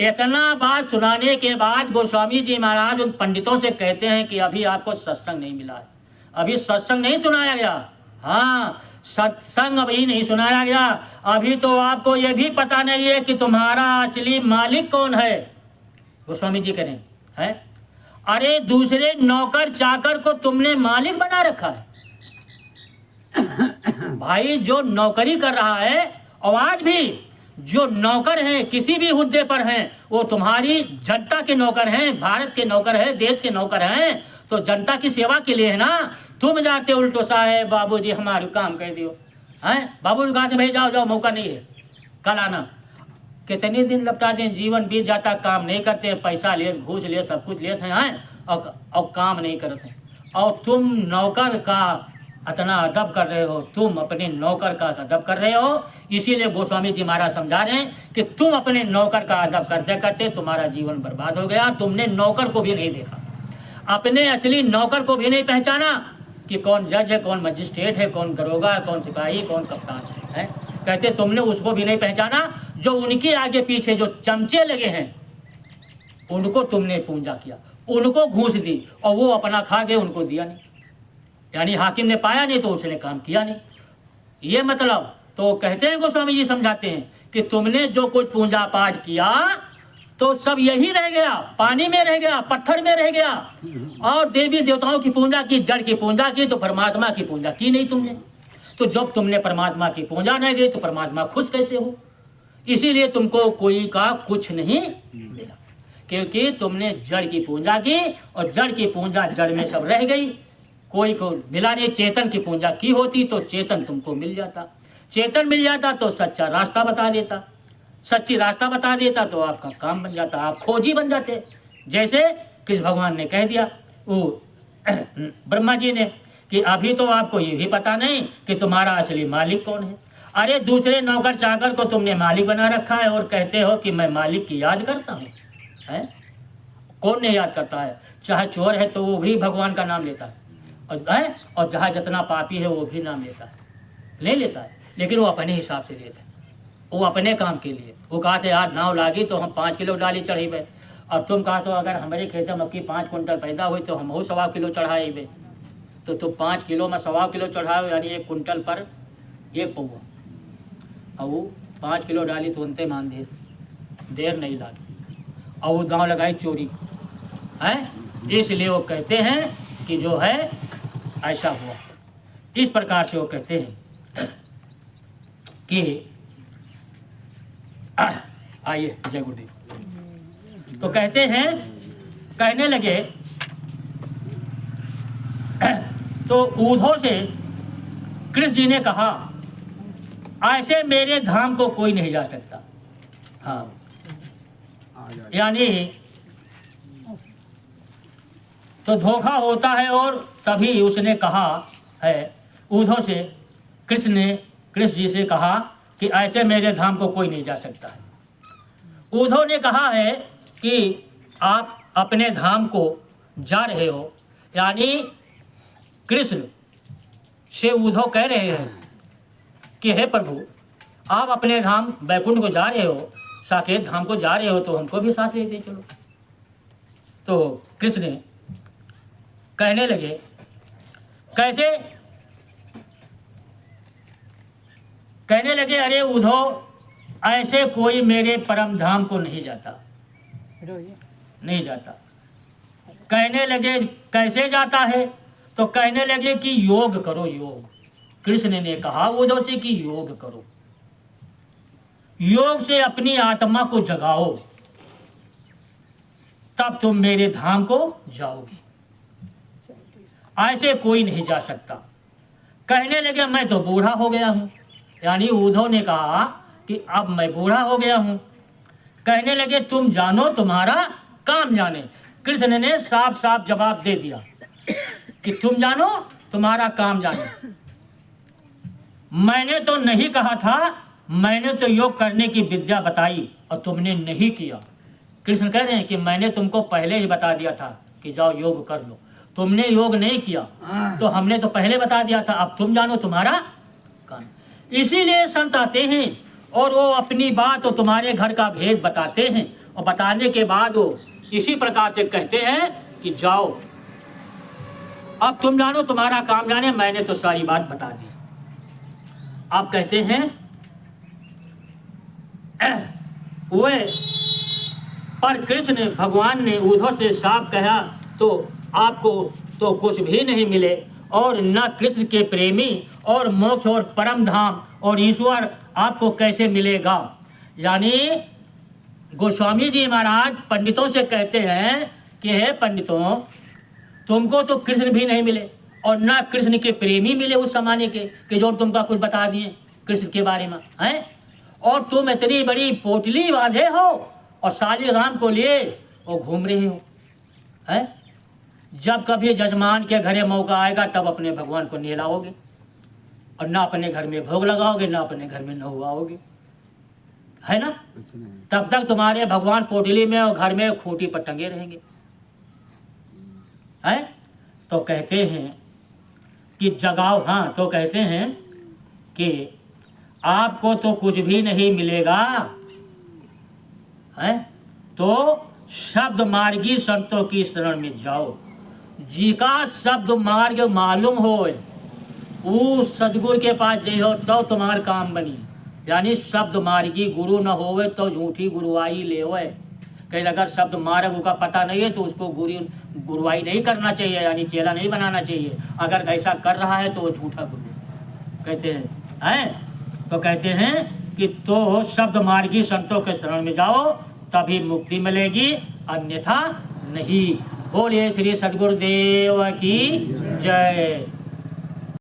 इतना बात सुनाने के बाद गोस्वामी जी महाराज उन पंडितों से कहते हैं कि अभी आपको सत्संग नहीं मिला है, अभी सत्संग नहीं सुनाया गया। हाँ, सत्संग अभी नहीं सुनाया गया। अभी तो आपको ये भी पता नहीं है कि तुम्हारा असली मालिक कौन है। गोस्वामी जी कह रहे हैं, अरे दूसरे नौकर चाकर को तुमने मालिक बना रखा है। भाई जो नौकरी कर रहा है, और आज भी जो नौकर हैं किसी भी हुद्दे पर हैं, वो तुम्हारी जनता के नौकर हैं, भारत के नौकर हैं, देश के नौकर हैं, तो जनता की सेवा के लिए है ना। तुम जाते उल्टो साहेब बाबूजी हमारे काम कर दियो, हैं बाबू कहा भाई जाओ जाओ मौका नहीं है कल आना। कितने दिन लपटा दें, जीवन बीत जाता, काम नहीं करते, पैसा ले घूस ले सब कुछ लेते हैं और काम नहीं करते। और तुम नौकर का इतना अदब कर रहे हो, तुम अपने नौकर का अदब कर रहे हो। इसीलिए गोस्वामी जी महाराज समझा रहे हैं कि तुम अपने नौकर का अदब करते करते तुम्हारा जीवन बर्बाद हो गया। तुमने नौकर को भी नहीं देखा, अपने असली नौकर को भी नहीं पहचाना कि कौन जज है, कौन मजिस्ट्रेट है, कौन दरोगा है, कौन सिपाही, कौन कप्तान है। कहते तुमने उसको भी नहीं पहचाना। जो उनके आगे पीछे जो चमचे लगे हैं उनको तुमने पूजा किया, उनको घूस दी, और वो अपना खा गए, उनको दिया नहीं। यानी हाकिम ने पाया नहीं तो उसने काम किया नहीं, ये मतलब। तो कहते हैं गोस्वामी जी समझाते हैं कि तुमने जो कुछ पूजा पाठ किया तो सब यही रह गया, पानी में रह गया, पत्थर में रह गया। और देवी देवताओं की पूजा की, जड़ की पूजा की, तो परमात्मा की पूजा की नहीं तुमने। तो जब तुमने परमात्मा की पूजा नहीं की तो परमात्मा खुश कैसे हो? इसीलिए तुमको कोई का कुछ नहीं मिला, क्योंकि तुमने जड़ की पूजा की, और जड़ की पूजा जड़ में सब रह गई, कोई को मिला नहीं। चेतन की पूजा की होती तो चेतन तुमको मिल जाता, चेतन मिल जाता तो सच्चा रास्ता बता देता, सच्ची रास्ता बता देता तो आपका काम बन जाता, आप खोजी बन जाते। जैसे कृष्ण भगवान ने कह दिया वो ब्रह्मा जी ने कि अभी तो आपको ये भी पता नहीं कि तुम्हारा असली मालिक कौन है। अरे दूसरे नौकर चाकर को तुमने मालिक बना रखा है, और कहते हो कि मैं मालिक की याद करता हूँ। है कौन नहीं याद करता है? चाहे चोर है तो वो भी भगवान का नाम लेता है, और जहाँ जितना पापी है वो भी नाम लेता है, ले लेता है, लेकिन वो अपने हिसाब से लेता है, वो अपने काम के लिए। वो कहा था यार नाव लागी तो हम 5 किलो डाली चढ़ेबे, और तुम कहा तो अगर हमारे खेत में मक्की 5 कुंटल पैदा हुई तो हम वो 1.25 किलो चढ़ाएबे। तो तुम 5 किलो में 1.25 किलो चढ़ाओ, यानी 1 कुंटल पर 1 पौवा, और वो 5 किलो डाली तो उनते मान दे, देर नहीं लागी, और वो दांव लगाई चोरी है। इसलिए वो कहते हैं कि जो है ऐसा हुआ। इस प्रकार से वो कहते हैं कि आइए जय गुरुदेव। तो कहते हैं, कहने लगे तो उद्धव से कृष्ण जी ने कहा ऐसे मेरे धाम को कोई नहीं जा सकता। हाँ, यानी तो धोखा होता है। और तभी उसने कहा है उद्धव से, कृष्ण जी से कहा कि ऐसे मेरे धाम को कोई नहीं जा सकता है। उद्धव ने कहा है कि आप अपने धाम को जा रहे हो, यानी कृष्ण से उद्धव कह रहे हैं कि हे प्रभु, आप अपने धाम बैकुंठ को जा रहे हो, साकेत धाम को जा रहे हो, तो हमको भी साथ लेते चलो। तो कृष्ण कहने लगे, कैसे? कहने लगे, अरे उद्धव, ऐसे कोई मेरे परम धाम को नहीं जाता, नहीं जाता। कहने लगे, कैसे जाता है? तो कहने लगे कि योग करो, योग। कृष्ण ने कहा उद्धव से कि योग करो, योग से अपनी आत्मा को जगाओ, तब तुम मेरे धाम को जाओगे। ऐसे कोई नहीं जा सकता। कहने लगे, मैं तो बूढ़ा हो गया हूँ। यानी उद्धव ने कहा कि अब मैं बूढ़ा हो गया हूँ। कहने लगे, तुम जानो तुम्हारा काम जाने। कृष्ण ने साफ साफ जवाब दे दिया कि तुम जानो तुम्हारा काम जाने। मैंने तो नहीं कहा था, मैंने तो योग करने की विद्या बताई और तुमने नहीं किया। कृष्ण कह रहे हैं कि मैंने तुमको पहले ही बता दिया था कि जाओ योग कर लो, तुमने योग नहीं किया, तो हमने तो पहले बता दिया था, अब तुम जानो तुम्हारा काम। इसीलिए संत आते हैं और वो अपनी बात और तुम्हारे घर का भेद बताते हैं, और बताने के बाद वो इसी प्रकार से कहते हैं कि जाओ, अब तुम जानो तुम्हारा काम जाने, मैंने तो सारी बात बता दी। आप कहते हैं वे पर कृष्ण भगवान ने उद्धव से साफ कहा, तो आपको तो कुछ भी नहीं मिले, और न कृष्ण के प्रेमी और मोक्ष और परम धाम और ईश्वर आपको कैसे मिलेगा। यानी गोस्वामी जी महाराज पंडितों से कहते हैं कि हे पंडितों, तुमको तो कृष्ण भी नहीं मिले और न कृष्ण के प्रेमी मिले उस जमाने के कि जो तुमका कुछ बता दिए कृष्ण के बारे में, हैं? और तुम इतनी बड़ी पोटली बांधे हो और साली राम को लिए और घूम रहे हो, हैं? जब कभी जजमान के घरे मौका आएगा तब अपने भगवान को नहलाओगे, और ना अपने घर में भोग लगाओगे, ना अपने घर में नहवाओगे, है ना? तब तक तुम्हारे भगवान पोटली में और घर में खूंटी पर टंगे रहेंगे, हैं? तो कहते हैं कि जगाओ। हाँ, तो कहते हैं कि आपको तो कुछ भी नहीं मिलेगा, है? तो शब्द मार्गी संतों की शरण में जाओ। जिका शब्द मार्ग मालूम हो वो सदगुरु के पास जइहो तो तुम्हार काम बनी। यानी शब्द मार्गी गुरु न होवे तो झूठी गुरुआई लेवे। कहीं अगर शब्द मार्ग का पता नहीं है तो उसको गुरुआई नहीं करना चाहिए, यानी चेला नहीं बनाना चाहिए। अगर ऐसा कर रहा है तो वो झूठा गुरु कहते हैं। तो कहते हैं कि तो शब्द मार्गी संतों के शरण में जाओ तभी मुक्ति मिलेगी, अन्यथा नहीं। बोलिए श्री सद्गुरुदेव की जय।